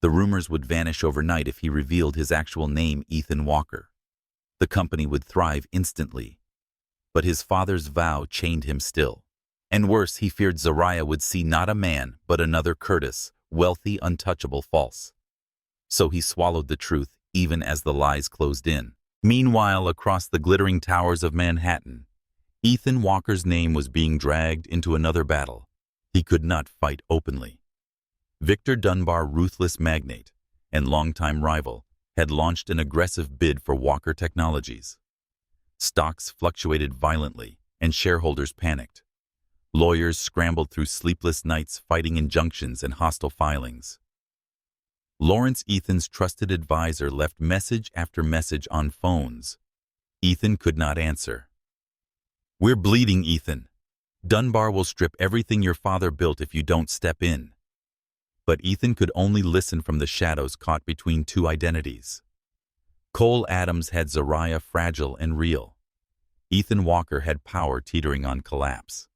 The rumors would vanish overnight if he revealed his actual name, Ethan Walker. The company would thrive instantly. But his father's vow chained him still. And worse, he feared Zariah would see not a man, but another Curtis, wealthy, untouchable, false. So he swallowed the truth, even as the lies closed in. Meanwhile, across the glittering towers of Manhattan, Ethan Walker's name was being dragged into another battle he could not fight openly. Victor Dunbar, ruthless magnate and longtime rival, had launched an aggressive bid for Walker Technologies. Stocks fluctuated violently, and shareholders panicked. Lawyers scrambled through sleepless nights fighting injunctions and hostile filings. Lawrence, Ethan's trusted advisor, left message after message on phones. Ethan could not answer. "We're bleeding, Ethan. Dunbar will strip everything your father built if you don't step in." But Ethan could only listen from the shadows, caught between two identities. Cole Adams had Zariah fragile and real. Ethan Walker had power teetering on collapse.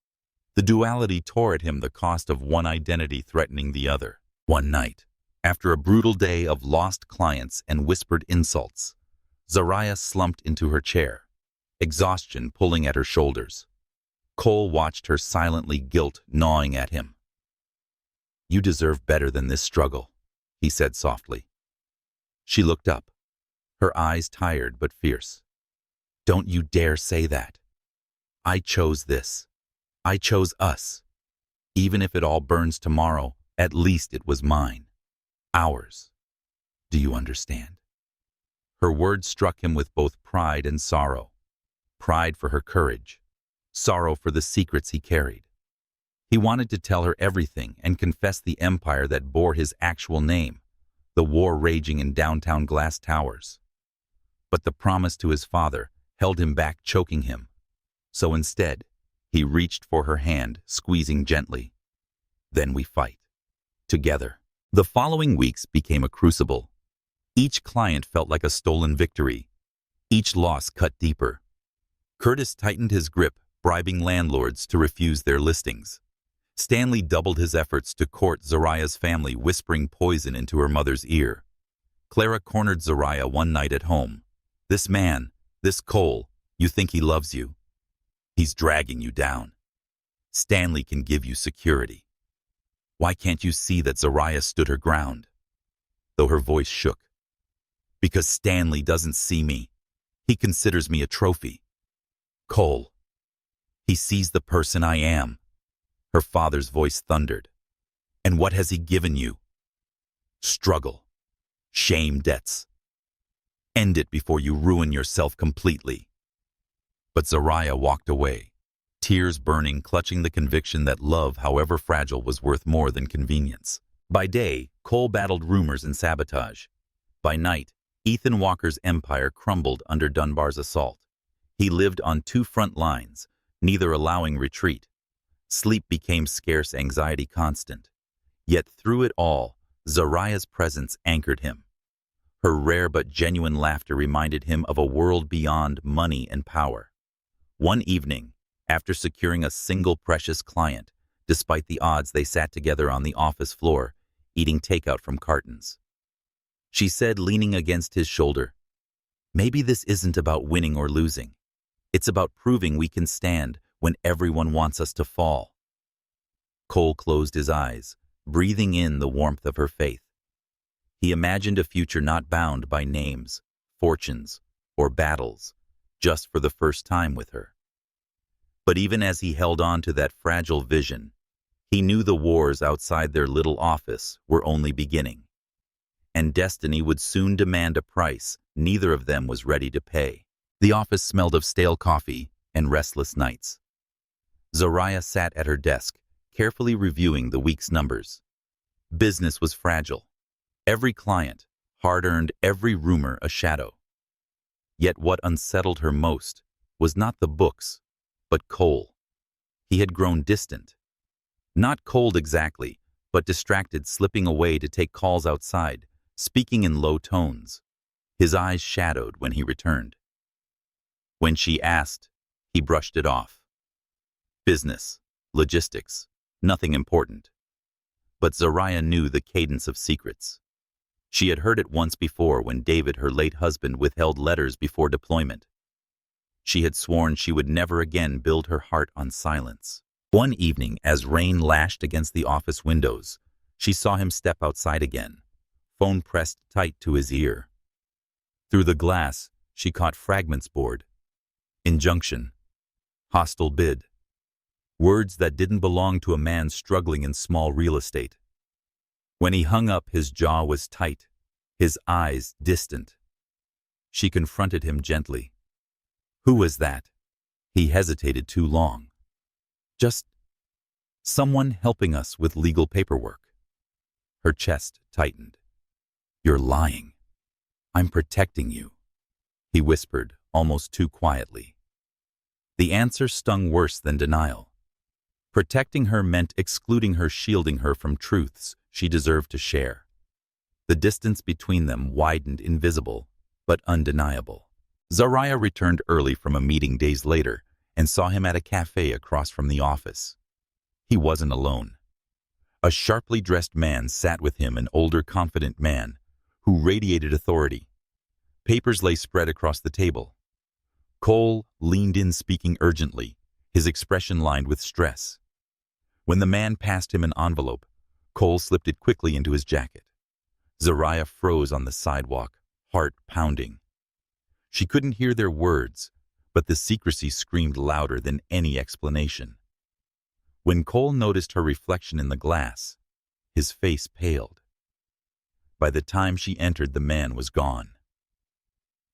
The duality tore at him, the cost of one identity threatening the other. One night, after a brutal day of lost clients and whispered insults, Zariah slumped into her chair, exhaustion pulling at her shoulders. Cole watched her silently, guilt gnawing at him. "You deserve better than this struggle," he said softly. She looked up, her eyes tired but fierce. "Don't you dare say that. I chose this. I chose us. Even if it all burns tomorrow, at least it was mine. Ours. Do you understand?" Her words struck him with both pride and sorrow. Pride for her courage, sorrow for the secrets he carried. He wanted to tell her everything and confess the empire that bore his actual name, the war raging in downtown glass towers. But the promise to his father held him back, choking him. So instead, he reached for her hand, squeezing gently. Then we fight. Together. The following weeks became a crucible. Each client felt like a stolen victory. Each loss cut deeper. Curtis tightened his grip, bribing landlords to refuse their listings. Stanley doubled his efforts to court Zariah's family, whispering poison into her mother's ear. Clara cornered Zariah one night at home. "This man, this Cole, you think he loves you? He's dragging you down. Stanley can give you security. Why can't you see that Zariah stood her ground?" Though her voice shook. "Because Stanley doesn't see me. He considers me a trophy. Cole, he sees the person I am." Her father's voice thundered. "And what has he given you? Struggle. Shame, debts. End it before you ruin yourself completely." But Zariah walked away, tears burning, clutching the conviction that love, however fragile, was worth more than convenience. By day, Cole battled rumors and sabotage. By night, Ethan Walker's empire crumbled under Dunbar's assault. He lived on two front lines, neither allowing retreat. Sleep became scarce, anxiety constant. Yet through it all, Zariah's presence anchored him. Her rare but genuine laughter reminded him of a world beyond money and power. One evening, after securing a single precious client, despite the odds, they sat together on the office floor, eating takeout from cartons. She said, leaning against his shoulder, "Maybe this isn't about winning or losing. It's about proving we can stand when everyone wants us to fall." Cole closed his eyes, breathing in the warmth of her faith. He imagined a future not bound by names, fortunes, or battles, just for the first time with her. But even as he held on to that fragile vision, he knew the wars outside their little office were only beginning. And destiny would soon demand a price neither of them was ready to pay. The office smelled of stale coffee and restless nights. Zariah sat at her desk, carefully reviewing the week's numbers. Business was fragile. Every client, hard-earned, every rumor a shadow. Yet what unsettled her most was not the books, but Cole. He had grown distant. Not cold exactly, but distracted, slipping away to take calls outside, speaking in low tones. His eyes shadowed when he returned. When she asked, he brushed it off. Business, logistics, nothing important. But Zariah knew the cadence of secrets. She had heard it once before when David, her late husband, withheld letters before deployment. She had sworn she would never again build her heart on silence. One evening, as rain lashed against the office windows, she saw him step outside again, phone pressed tight to his ear. Through the glass, she caught fragments: board, injunction, hostile bid. Words that didn't belong to a man struggling in small real estate. When he hung up, his jaw was tight, his eyes distant. She confronted him gently. "Who was that?" He hesitated too long. "Just someone helping us with legal paperwork." Her chest tightened. "You're lying. I'm protecting you," he whispered, almost too quietly. The answer stung worse than denial. Protecting her meant excluding her, shielding her from truths she deserved to share. The distance between them widened, invisible, but undeniable. Zariah returned early from a meeting days later and saw him at a cafe across from the office. He wasn't alone. A sharply dressed man sat with him, an older, confident man who radiated authority. Papers lay spread across the table. Cole leaned in, speaking urgently, his expression lined with stress. When the man passed him an envelope, Cole slipped it quickly into his jacket. Zariah froze on the sidewalk, heart pounding. She couldn't hear their words, but the secrecy screamed louder than any explanation. When Cole noticed her reflection in the glass, his face paled. By the time she entered, the man was gone.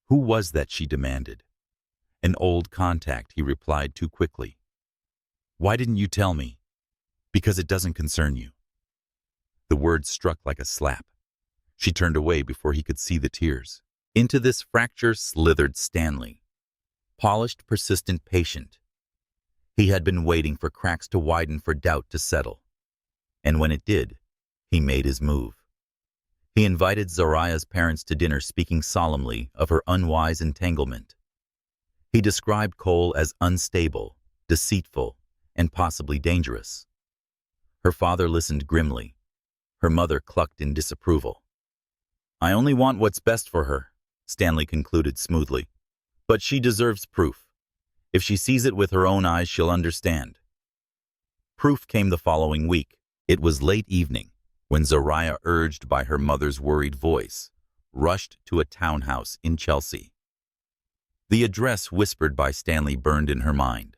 "Who was that?" she demanded. "An old contact," he replied too quickly. "Why didn't you tell me?" "Because it doesn't concern you." The words struck like a slap. She turned away before he could see the tears. Into this fracture slithered Stanley. Polished, persistent, patient. He had been waiting for cracks to widen, for doubt to settle. And when it did, he made his move. He invited Zariah's parents to dinner, speaking solemnly of her unwise entanglement. He described Cole as unstable, deceitful, and possibly dangerous. Her father listened grimly. Her mother clucked in disapproval. "I only want what's best for her," Stanley concluded smoothly. "But she deserves proof. If she sees it with her own eyes, she'll understand." Proof came the following week. It was late evening when Zariah, urged by her mother's worried voice, rushed to a townhouse in Chelsea. The address whispered by Stanley burned in her mind.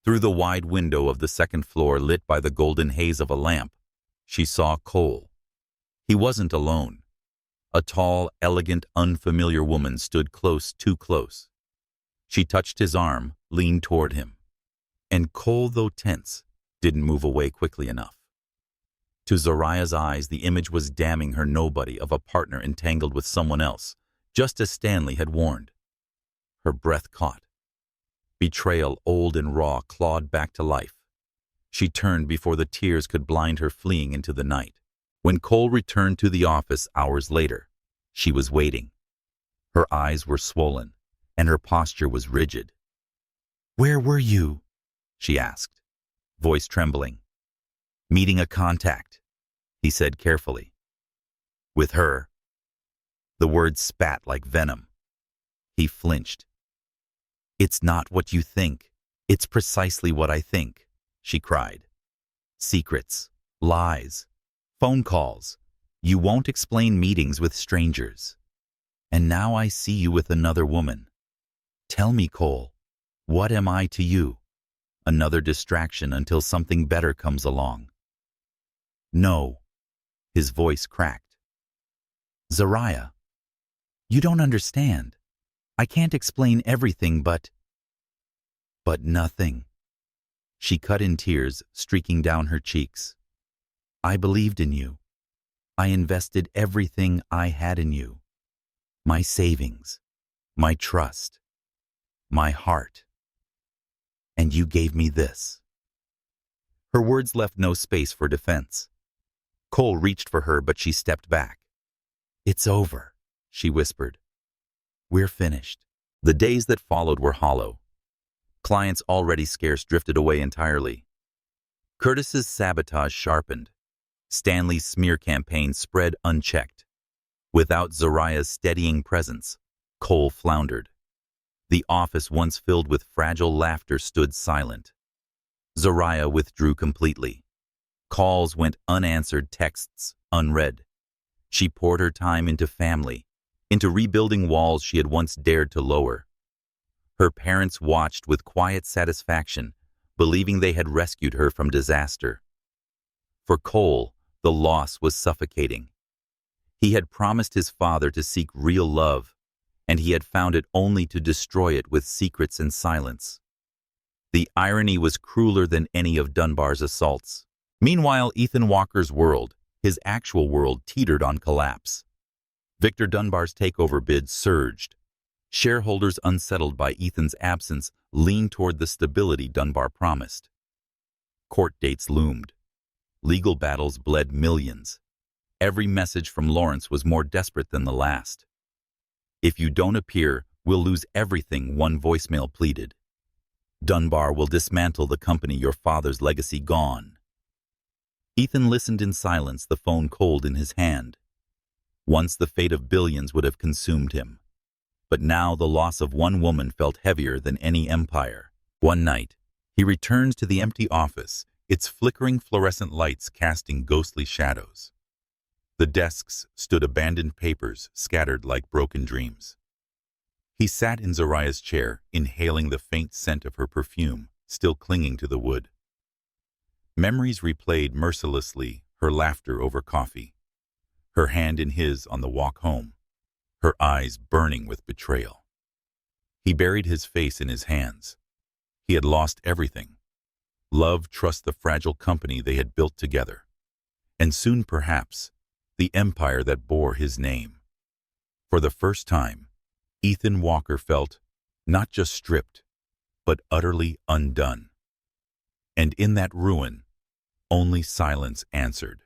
Through the wide window of the second floor, lit by the golden haze of a lamp, she saw Cole. He wasn't alone. A tall, elegant, unfamiliar woman stood close, too close. She touched his arm, leaned toward him. And Cole, though tense, didn't move away quickly enough. To Zariah's eyes, the image was damning her nobody of a partner entangled with someone else, just as Stanley had warned. Her breath caught. Betrayal, old and raw, clawed back to life. She turned before the tears could blind her, fleeing into the night. When Cole returned to the office hours later, she was waiting. Her eyes were swollen, and her posture was rigid. "Where were you?" she asked, voice trembling. "Meeting a contact," he said carefully. "With her." The words spat like venom. He flinched. "It's not what you think. It's precisely what I think," she cried. "Secrets, lies, phone calls. You won't explain meetings with strangers. And now I see you with another woman. Tell me, Cole, what am I to you? Another distraction until something better comes along." "No." His voice cracked. "Zariah, you don't understand. I can't explain everything, but nothing." She cut in tears, streaking down her cheeks. "I believed in you. I invested everything I had in you. My savings, my trust, my heart. And you gave me this." Her words left no space for defense. Cole reached for her, but she stepped back. "It's over," she whispered. "We're finished." The days that followed were hollow. Clients, already scarce, drifted away entirely. Curtis's sabotage sharpened. Stanley's smear campaign spread unchecked. Without Zariah's steadying presence, Cole floundered. The office, once filled with fragile laughter, stood silent. Zariah withdrew completely. Calls went unanswered, texts unread. She poured her time into family, into rebuilding walls she had once dared to lower. Her parents watched with quiet satisfaction, believing they had rescued her from disaster. For Cole, the loss was suffocating. He had promised his father to seek real love, and he had found it only to destroy it with secrets and silence. The irony was crueler than any of Dunbar's assaults. Meanwhile, Ethan Walker's world, his actual world, teetered on collapse. Victor Dunbar's takeover bid surged. Shareholders, unsettled by Ethan's absence, leaned toward the stability Dunbar promised. Court dates loomed. Legal battles bled millions. Every message from Lawrence was more desperate than the last. "If you don't appear, we'll lose everything," one voicemail pleaded. "Dunbar will dismantle the company, your father's legacy gone." Ethan listened in silence, the phone cold in his hand. Once the fate of billions would have consumed him. But now the loss of one woman felt heavier than any empire. One night, he returned to the empty office, its flickering fluorescent lights casting ghostly shadows. The desks stood abandoned, papers scattered like broken dreams. He sat in Zariah's chair, inhaling the faint scent of her perfume, still clinging to the wood. Memories replayed mercilessly, her laughter over coffee, her hand in his on the walk home, her eyes burning with betrayal. He buried his face in his hands. He had lost everything: love, trust, the fragile company they had built together, and soon, perhaps, the empire that bore his name. For the first time, Ethan Walker felt not just stripped, but utterly undone. And in that ruin, Only silence answered.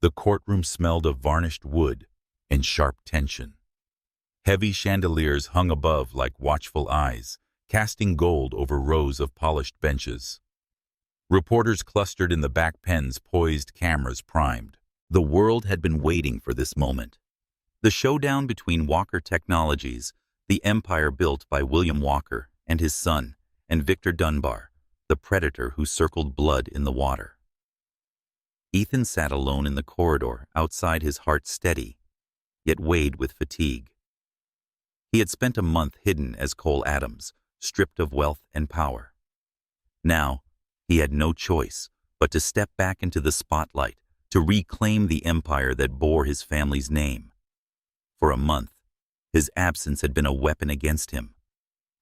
The courtroom smelled of varnished wood and sharp tension. Heavy chandeliers hung above like watchful eyes, casting gold over rows of polished benches. Reporters clustered in the back pens, poised cameras primed. The world had been waiting for this moment. The showdown between Walker Technologies, the empire built by William Walker and his son, and Victor Dunbar, the predator who circled blood in the water. Ethan sat alone in the corridor, outside, his heart steady, yet weighed with fatigue. He had spent a month hidden as Cole Adams, stripped of wealth and power. Now, he had no choice but to step back into the spotlight, to reclaim the empire that bore his family's name. For a month, his absence had been a weapon against him.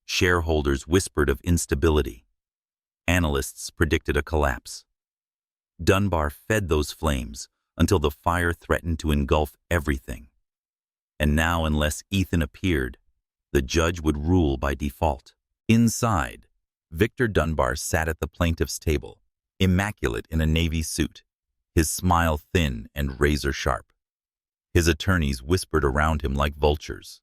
Shareholders whispered of instability. Analysts predicted a collapse. Dunbar fed those flames until the fire threatened to engulf everything. And now, unless Ethan appeared, the judge would rule by default. Inside, Victor Dunbar sat at the plaintiff's table, immaculate in a navy suit, his smile thin and razor-sharp. His attorneys whispered around him like vultures.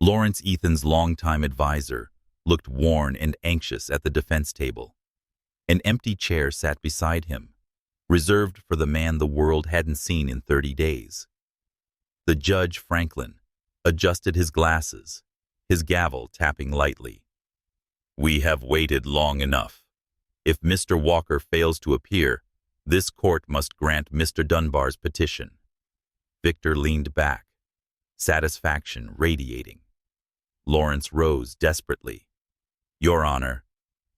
Lawrence, Ethan's longtime advisor, looked worn and anxious at the defense table. An empty chair sat beside him, reserved for the man the world hadn't seen in 30 days. The judge, Franklin, adjusted his glasses, his gavel tapping lightly. "We have waited long enough. If Mr. Walker fails to appear, this court must grant Mr. Dunbar's petition." Victor leaned back, satisfaction radiating. Lawrence rose desperately. "Your Honor,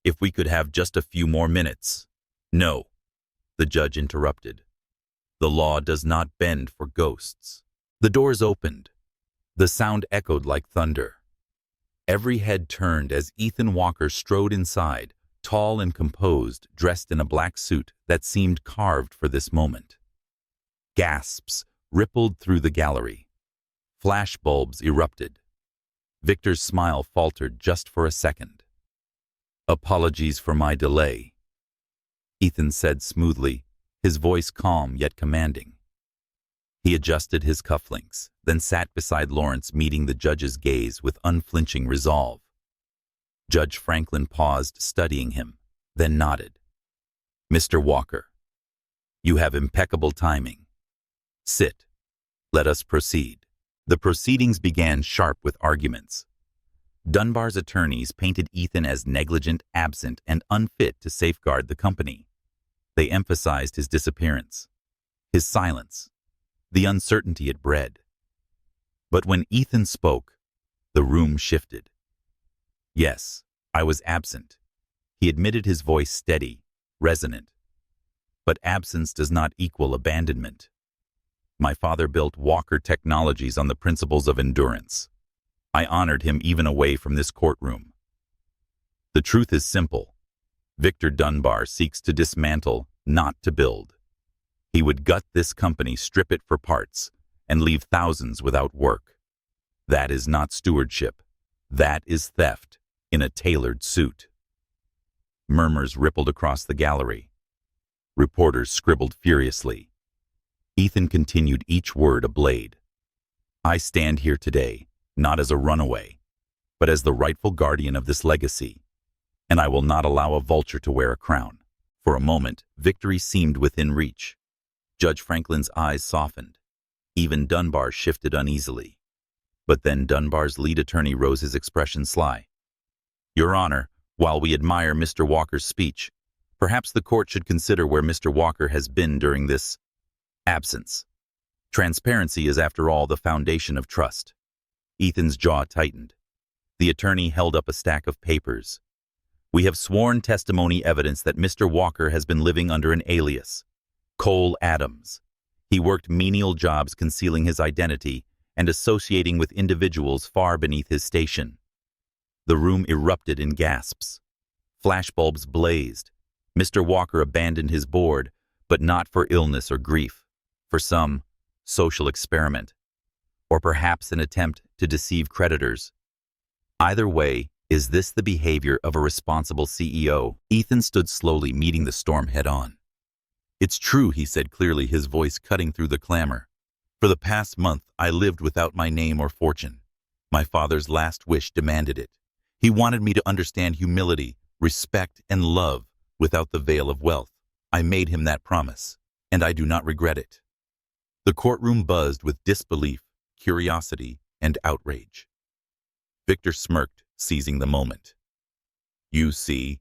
if we could have just a few more minutes." "No," the judge interrupted. "The law does not bend for ghosts." The doors opened. The sound echoed like thunder. Every head turned as Ethan Walker strode inside, tall and composed, dressed in a black suit that seemed carved for this moment. Gasps rippled through the gallery. Flashbulbs erupted. Victor's smile faltered just for a second. "Apologies for my delay," Ethan said smoothly, his voice calm yet commanding. He adjusted his cufflinks, then sat beside Lawrence, meeting the judge's gaze with unflinching resolve. Judge Franklin paused, studying him, then nodded. "Mr. Walker, you have impeccable timing. Sit. Let us proceed." The proceedings began sharp with arguments. Dunbar's attorneys painted Ethan as negligent, absent, and unfit to safeguard the company. They emphasized his disappearance, his silence, the uncertainty it bred. But when Ethan spoke, the room shifted. "Yes, I was absent," he admitted, his voice steady, resonant. "But absence does not equal abandonment. My father built Walker Technologies on the principles of endurance. I honored him even away from this courtroom. The truth is simple. Victor Dunbar seeks to dismantle, not to build. He would gut this company, strip it for parts, and leave thousands without work. That is not stewardship. That is theft in a tailored suit." Murmurs rippled across the gallery. Reporters scribbled furiously. Ethan continued, each word a blade. "I stand here today, not as a runaway, but as the rightful guardian of this legacy, and I will not allow a vulture to wear a crown." For a moment, victory seemed within reach. Judge Franklin's eyes softened. Even Dunbar shifted uneasily. But then Dunbar's lead attorney rose, his expression sly. "Your Honor, while we admire Mr. Walker's speech, perhaps the court should consider where Mr. Walker has been during this absence. Transparency is, after all, the foundation of trust." Ethan's jaw tightened. The attorney held up a stack of papers. "We have sworn testimony evidence that Mr. Walker has been living under an alias, Cole Adams. He worked menial jobs, concealing his identity and associating with individuals far beneath his station." The room erupted in gasps. Flashbulbs blazed. Mr. Walker abandoned his board, but not for illness or grief, for some social experiment, or perhaps an attempt to deceive creditors. Either way, Is this the behavior of a responsible CEO? Ethan stood slowly, meeting the storm head-on. It's true, he said clearly, his voice cutting through the clamor. For the past month, I lived without my name or fortune. My father's last wish demanded it. He wanted me to understand humility, respect, and love without the veil of wealth. I made him that promise, and I do not regret it. The courtroom buzzed with disbelief, curiosity, and outrage. Victor smirked, seizing the moment. You see,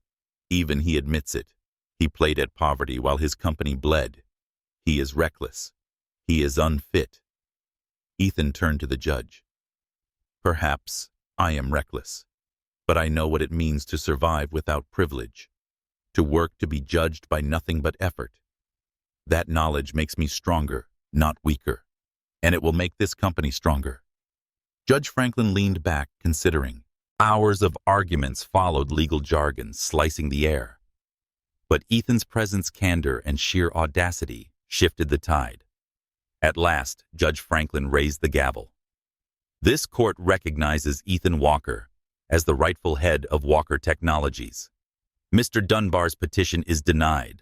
even he admits it. He played at poverty while his company bled. He is reckless. He is unfit. Ethan turned to the judge. Perhaps I am reckless, but I know what it means to survive without privilege, to work to be judged by nothing but effort. That knowledge makes me stronger, not weaker, and it will make this company stronger. Judge Franklin leaned back, considering. Hours of arguments followed, legal jargon slicing the air. But Ethan's presence, candor, and sheer audacity shifted the tide. At last, Judge Franklin raised the gavel. This court recognizes Ethan Walker as the rightful head of Walker Technologies. Mr. Dunbar's petition is denied.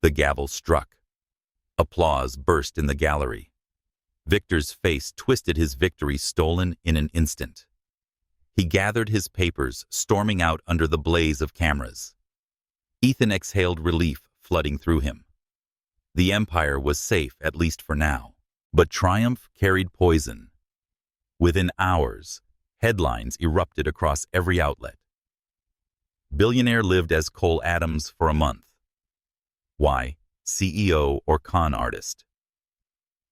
The gavel struck. Applause burst in the gallery. Victor's face twisted, his victory stolen in an instant. He gathered his papers, storming out under the blaze of cameras. Ethan exhaled relief, flooding through him. The empire was safe, at least for now. But triumph carried poison. Within hours, headlines erupted across every outlet. Billionaire lived as Cole Adams for a month. Why? CEO or con artist?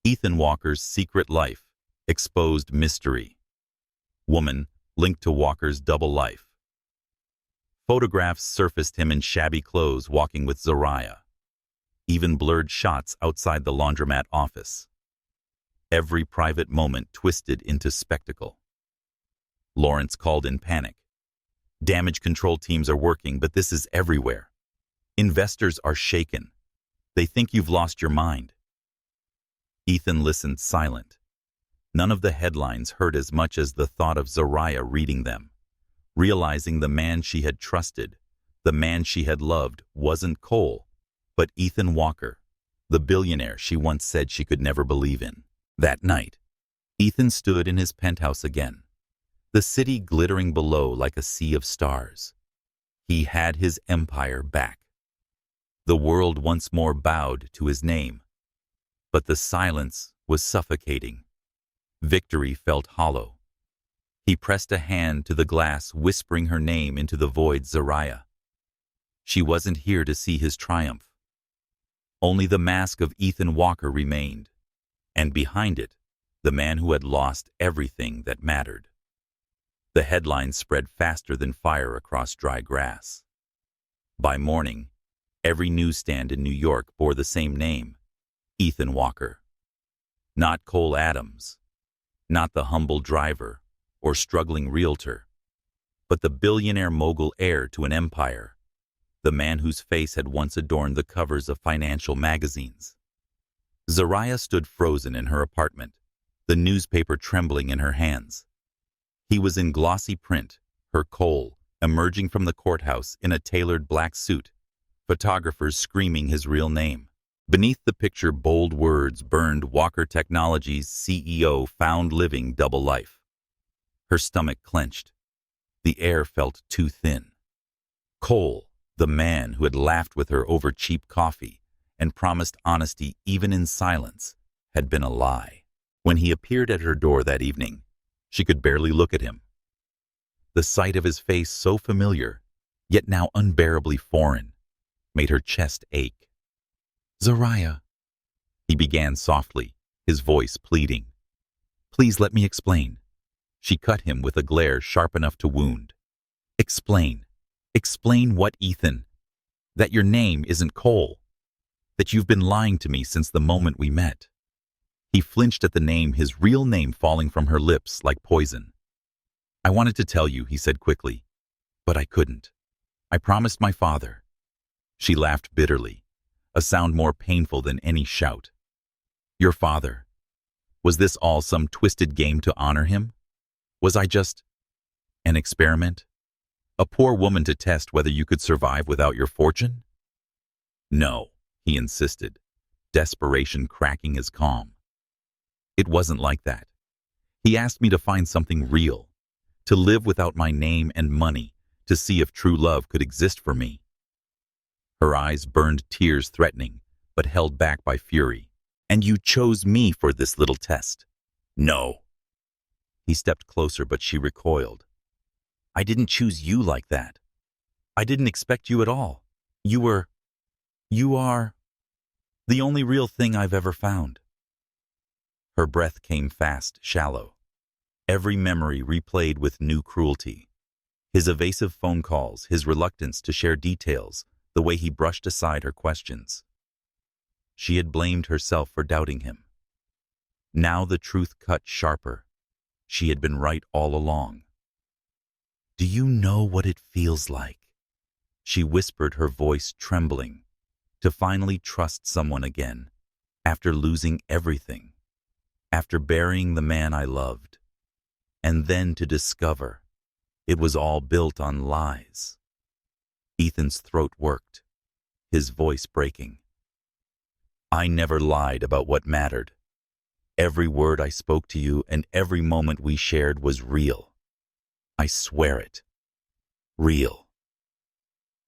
Ethan Walker's secret life, exposed mystery. Woman linked to Walker's double life. Photographs surfaced him in shabby clothes walking with Zariah. Even blurred shots outside the laundromat office. Every private moment twisted into spectacle. Lawrence called in panic. Damage control teams are working, but this is everywhere. Investors are shaken. They think you've lost your mind. Ethan listened, silent. None of the headlines hurt as much as the thought of Zariah reading them, realizing the man she had trusted, the man she had loved, wasn't Cole, but Ethan Walker, the billionaire she once said she could never believe in. That night, Ethan stood in his penthouse again, the city glittering below like a sea of stars. He had his empire back. The world once more bowed to his name, but the silence was suffocating. Victory felt hollow. He pressed a hand to the glass, whispering her name into the void. Zariah. She wasn't here to see his triumph. Only the mask of Ethan Walker remained, and behind it, the man who had lost everything that mattered. The headlines spread faster than fire across dry grass. By morning, every newsstand in New York bore the same name, Ethan Walker. Not Cole Adams, not the humble driver or struggling realtor, but the billionaire mogul heir to an empire, the man whose face had once adorned the covers of financial magazines. Zariah stood frozen in her apartment, the newspaper trembling in her hands. He was in glossy print, her Cole, emerging from the courthouse in a tailored black suit, photographers screaming his real name. Beneath the picture, bold words burned: Walker Technologies CEO found living double life. Her stomach clenched. The air felt too thin. Cole, the man who had laughed with her over cheap coffee and promised honesty even in silence, had been a lie. When he appeared at her door that evening, she could barely look at him. The sight of his face, so familiar, yet now unbearably foreign, made her chest ache. "Zariah," he began softly, his voice pleading. "Please let me explain." She cut him with a glare sharp enough to wound. "Explain. Explain what, Ethan? That your name isn't Cole. That you've been lying to me since the moment we met." He flinched at the name, his real name falling from her lips like poison. "I wanted to tell you," he said quickly, "but I couldn't. I promised my father." She laughed bitterly, a sound more painful than any shout. "Your father? Was this all some twisted game to honor him? Was I just an experiment?" A poor woman to test whether you could survive without your fortune? No, he insisted, desperation cracking his calm. It wasn't like that. He asked me to find something real, to live without my name and money, to see if true love could exist for me. Her eyes burned tears threatening, but held back by fury. And you chose me for this little test? No. He stepped closer, but she recoiled. I didn't choose you like that. I didn't expect you at all. You are the only real thing I've ever found. Her breath came fast, shallow. Every memory replayed with new cruelty. His evasive phone calls, his reluctance to share details, the way he brushed aside her questions. She had blamed herself for doubting him. Now the truth cut sharper. She had been right all along. Do you know what it feels like? She whispered, her voice trembling, to finally trust someone again, after losing everything, after burying the man I loved, and then to discover it was all built on lies. Ethan's throat worked, his voice breaking. I never lied about what mattered. Every word I spoke to you and every moment we shared was real. I swear it. Real.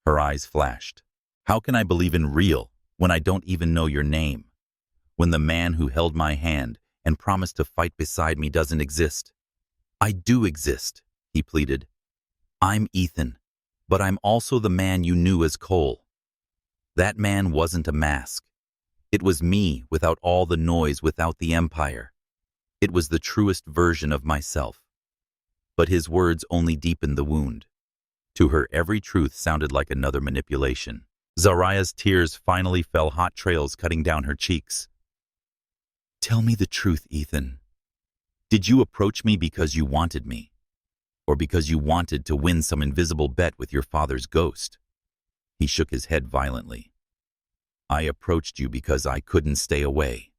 Her eyes flashed. How can I believe in real when I don't even know your name? When the man who held my hand and promised to fight beside me doesn't exist? I do exist, he pleaded. I'm Ethan, but I'm also the man you knew as Cole. That man wasn't a mask. It was me without all the noise, without the empire. It was the truest version of myself. But his words only deepened the wound. To her, every truth sounded like another manipulation. Zariah's tears finally fell, hot trails cutting down her cheeks. Tell me the truth, Ethan. Did you approach me because you wanted me? Or because you wanted to win some invisible bet with your father's ghost? He shook his head violently. I approached you because I couldn't stay away.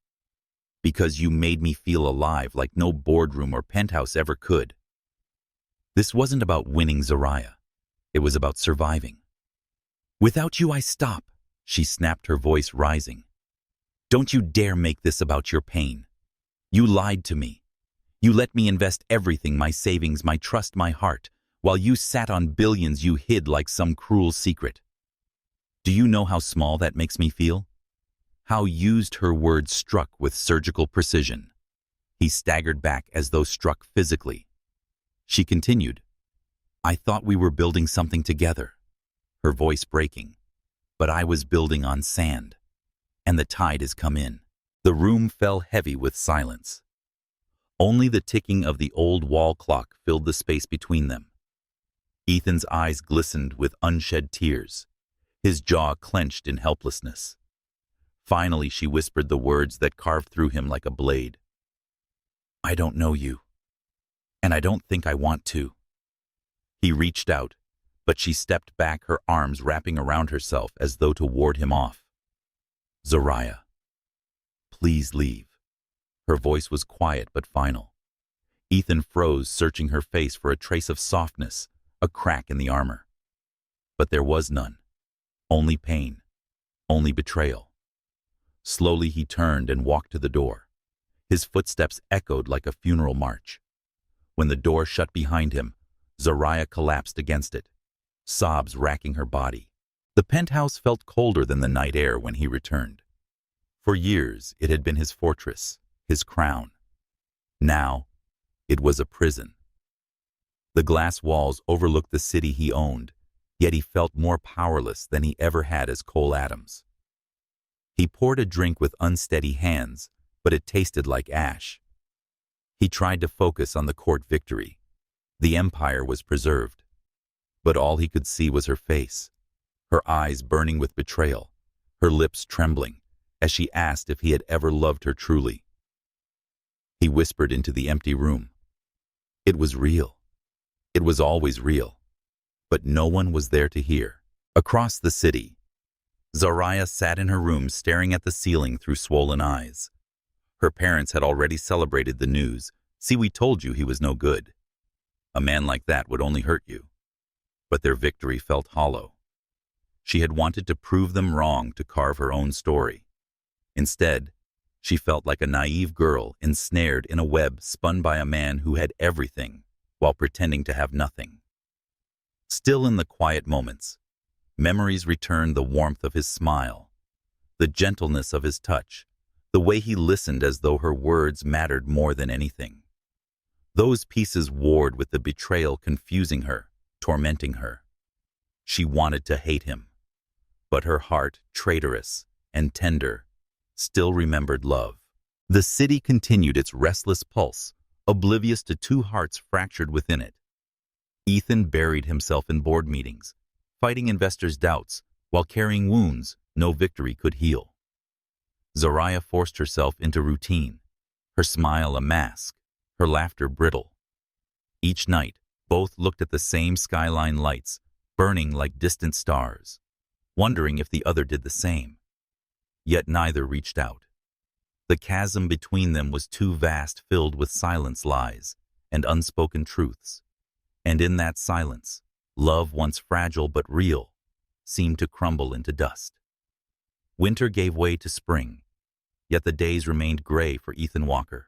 Because you made me feel alive like no boardroom or penthouse ever could. This wasn't about winning, Zariah. It was about surviving. Without you, I stop, she snapped, her voice rising. Don't you dare make this about your pain. You lied to me. You let me invest everything, my savings, my trust, my heart, while you sat on billions you hid like some cruel secret. Do you know how small that makes me feel? How used, her words struck with surgical precision. He staggered back as though struck physically. She continued, I thought we were building something together, her voice breaking, but I was building on sand, and the tide has come in. The room fell heavy with silence. Only the ticking of the old wall clock filled the space between them. Ethan's eyes glistened with unshed tears, his jaw clenched in helplessness. Finally, she whispered the words that carved through him like a blade. I don't know you, and I don't think I want to. He reached out, but she stepped back, her arms wrapping around herself as though to ward him off. Zariah, please leave. Her voice was quiet but final. Ethan froze, searching her face for a trace of softness, a crack in the armor. But there was none. Only pain. Only betrayal. Slowly he turned and walked to the door. His footsteps echoed like a funeral march. When the door shut behind him, Zariah collapsed against it, sobs racking her body. The penthouse felt colder than the night air when he returned. For years, it had been his fortress, his crown. Now, it was a prison. The glass walls overlooked the city he owned, yet he felt more powerless than he ever had as Cole Adams. He poured a drink with unsteady hands, but it tasted like ash. He tried to focus on the court victory. The empire was preserved. But all he could see was her face, her eyes burning with betrayal, her lips trembling, as she asked if he had ever loved her truly. He whispered into the empty room. It was real. It was always real. But no one was there to hear. Across the city, Zariah sat in her room staring at the ceiling through swollen eyes. Her parents had already celebrated the news. See, we told you he was no good. A man like that would only hurt you. but their victory felt hollow. She had wanted to prove them wrong to carve her own story. Instead, she felt like a naive girl ensnared in a web spun by a man who had everything while pretending to have nothing. Still in the quiet moments, memories returned: the warmth of his smile, the gentleness of his touch, the way he listened as though her words mattered more than anything. Those pieces warred with the betrayal confusing her, tormenting her. She wanted to hate him, but her heart, traitorous and tender, still remembered love. The city continued its restless pulse, oblivious to two hearts fractured within it. Ethan buried himself in board meetings, fighting investors' doubts while carrying wounds no victory could heal. Zariah forced herself into routine, her smile a mask, her laughter brittle. Each night, both looked at the same skyline lights, burning like distant stars, wondering if the other did the same. Yet neither reached out. The chasm between them was too vast, filled with silence, lies, and unspoken truths. And in that silence, love, once fragile but real, seemed to crumble into dust. Winter gave way to spring, yet the days remained gray for Ethan Walker.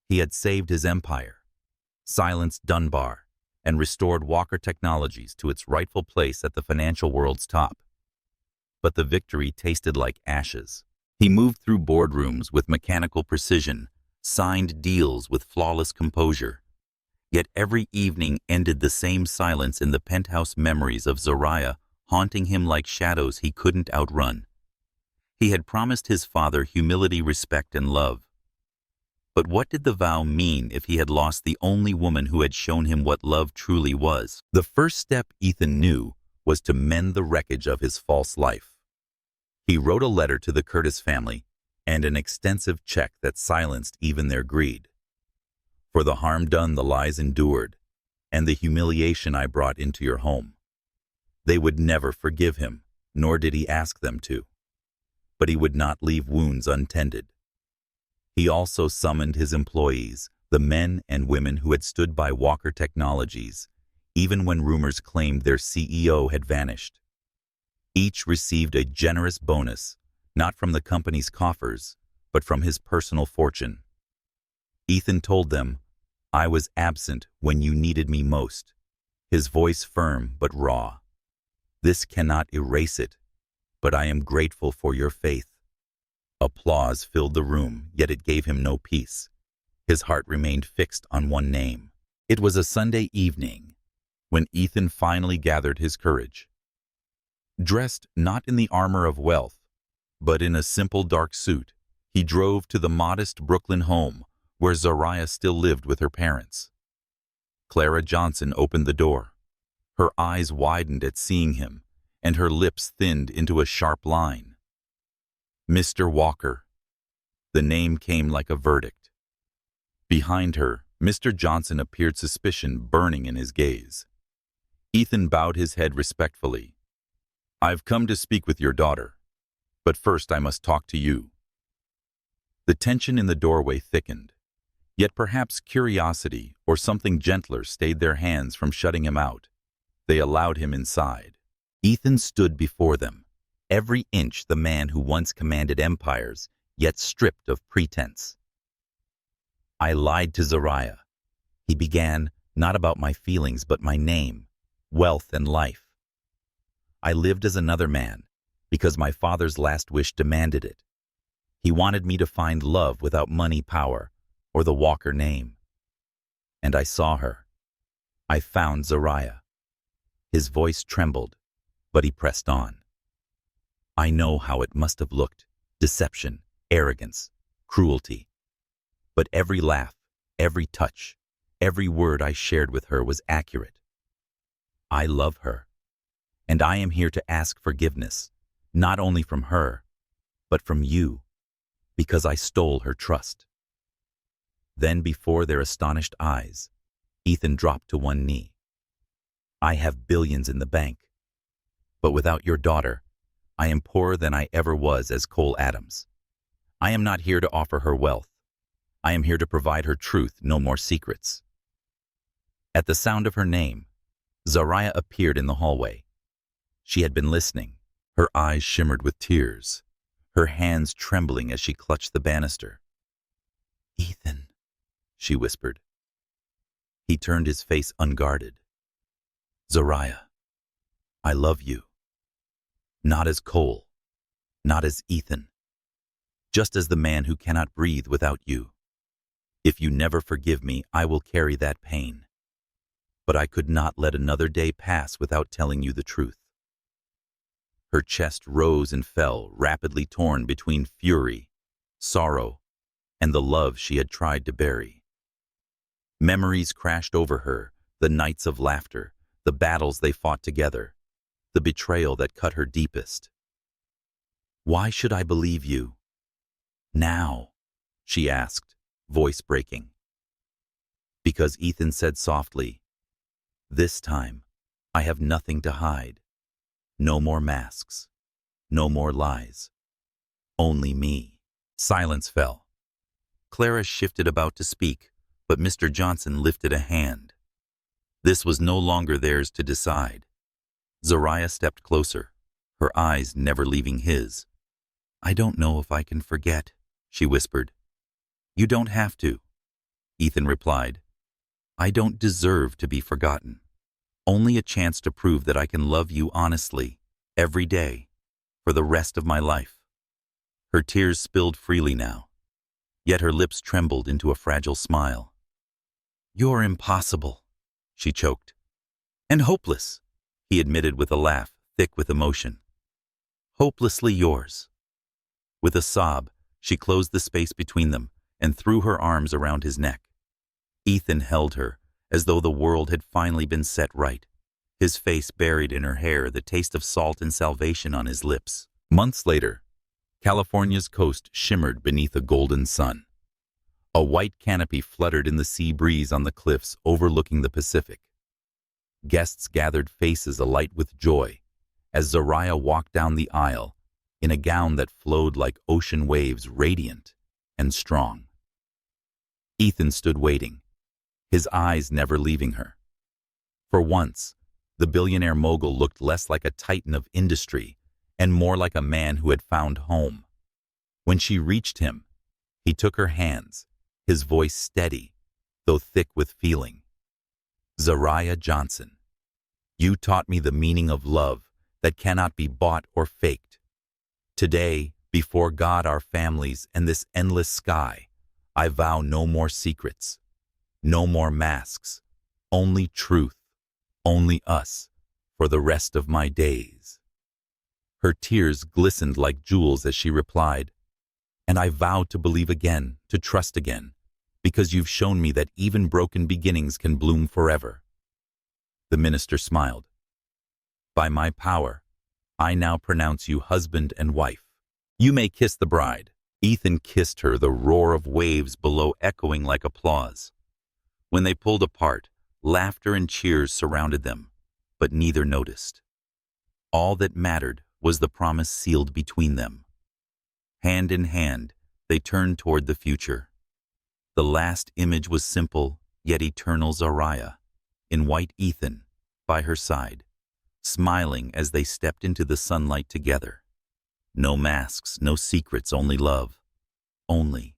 He had saved his empire, silenced Dunbar, and restored Walker Technologies to its rightful place at the financial world's top. But the victory tasted like ashes. He moved through boardrooms with mechanical precision, signed deals with flawless composure. Yet every evening ended the same silence in the penthouse, memories of Zariah haunting him like shadows he couldn't outrun. He had promised his father humility, respect, and love. But what did the vow mean if he had lost the only woman who had shown him what love truly was? The first step, Ethan knew, was to mend the wreckage of his false life. He wrote a letter to the Curtis family and an extensive check that silenced even their greed. For the harm done, the lies endured, and the humiliation I brought into your home. They would never forgive him, nor did he ask them to. But he would not leave wounds untended. He also summoned his employees, the men and women who had stood by Walker Technologies, even when rumors claimed their CEO had vanished. Each received a generous bonus, not from the company's coffers, but from his personal fortune. Ethan told them, "I was absent when you needed me most," his voice firm but raw. "This cannot erase it, but I am grateful for your faith." Applause filled the room, yet it gave him no peace. His heart remained fixed on one name. It was a Sunday evening when Ethan finally gathered his courage. Dressed not in the armor of wealth, but in a simple dark suit, he drove to the modest Brooklyn home where Zariah still lived with her parents. Zariah Johnson opened the door. Her eyes widened at seeing him, and her lips thinned into a sharp line. "Mr. Walker." The name came like a verdict. Behind her, Mr. Johnson appeared, suspicion burning in his gaze. Ethan bowed his head respectfully. "I've come to speak with your daughter, but first I must talk to you." The tension in the doorway thickened, yet perhaps curiosity or something gentler stayed their hands from shutting him out. They allowed him inside. Ethan stood before them, every inch the man who once commanded empires, yet stripped of pretense. "I lied to Zariah," he began, "not about my feelings but my name, wealth, and life. I lived as another man because my father's last wish demanded it. He wanted me to find love without money, power, or the Walker name. And I saw her. I found Zariah." His voice trembled, but he pressed on. "I know how it must have looked: deception, arrogance, cruelty. But every laugh, every touch, every word I shared with her was accurate. I love her. And I am here to ask forgiveness, not only from her, but from you, because I stole her trust." Then, before their astonished eyes, Ethan dropped to one knee. "I have billions in the bank, but without your daughter, I am poorer than I ever was as Cole Adams. I am not here to offer her wealth. I am here to provide her truth, no more secrets." At the sound of her name, Zariah appeared in the hallway. She had been listening. Her eyes shimmered with tears, her hands trembling as she clutched the banister. "Ethan," she whispered. He turned his face unguarded. "Zariah, I love you. Not as Cole, not as Ethan, just as the man who cannot breathe without you. If you never forgive me, I will carry that pain. But I could not let another day pass without telling you the truth." Her chest rose and fell, rapidly torn between fury, sorrow, and the love she had tried to bury. Memories crashed over her, the nights of laughter, the battles they fought together, the betrayal that cut her deepest. "Why should I believe you now?" she asked, voice breaking. Because Ethan said softly, "This time, I have nothing to hide. No more masks, no more lies. Only me." Silence fell. Clara shifted about to speak, but Mr. Johnson lifted a hand. This was no longer theirs to decide. Zariah stepped closer, her eyes never leaving his. "I don't know if I can forget," she whispered. "You don't have to," Ethan replied. "I don't deserve to be forgotten. Only a chance to prove that I can love you honestly, every day, for the rest of my life." Her tears spilled freely now, yet her lips trembled into a fragile smile. "You're impossible," she choked. "And hopeless," he admitted with a laugh, thick with emotion. "Hopelessly yours." With a sob, she closed the space between them and threw her arms around his neck. Ethan held her, as though the world had finally been set right, his face buried in her hair, the taste of salt and salvation on his lips. Months later, California's coast shimmered beneath a golden sun. A white canopy fluttered in the sea breeze on the cliffs overlooking the Pacific. Guests gathered, faces alight with joy, as Zariah walked down the aisle in a gown that flowed like ocean waves, radiant and strong. Ethan stood waiting, his eyes never leaving her. For once, the billionaire mogul looked less like a titan of industry and more like a man who had found home. When she reached him, he took her hands, his voice steady, though thick with feeling. "Zariah Johnson, you taught me the meaning of love that cannot be bought or faked. Today, before God, our families, and this endless sky, I vow no more secrets. No more masks, only truth, only us, for the rest of my days." Her tears glistened like jewels as she replied, "And I vow to believe again, to trust again, because you've shown me that even broken beginnings can bloom forever." The minister smiled. "By my power, I now pronounce you husband and wife. You may kiss the bride." Ethan kissed her, the roar of waves below echoing like applause. When they pulled apart, laughter and cheers surrounded them, but neither noticed. All that mattered was the promise sealed between them. Hand in hand, they turned toward the future. The last image was simple, yet eternal: Zariah, in white, Ethan, by her side, smiling as they stepped into the sunlight together. No masks, no secrets, only love. Only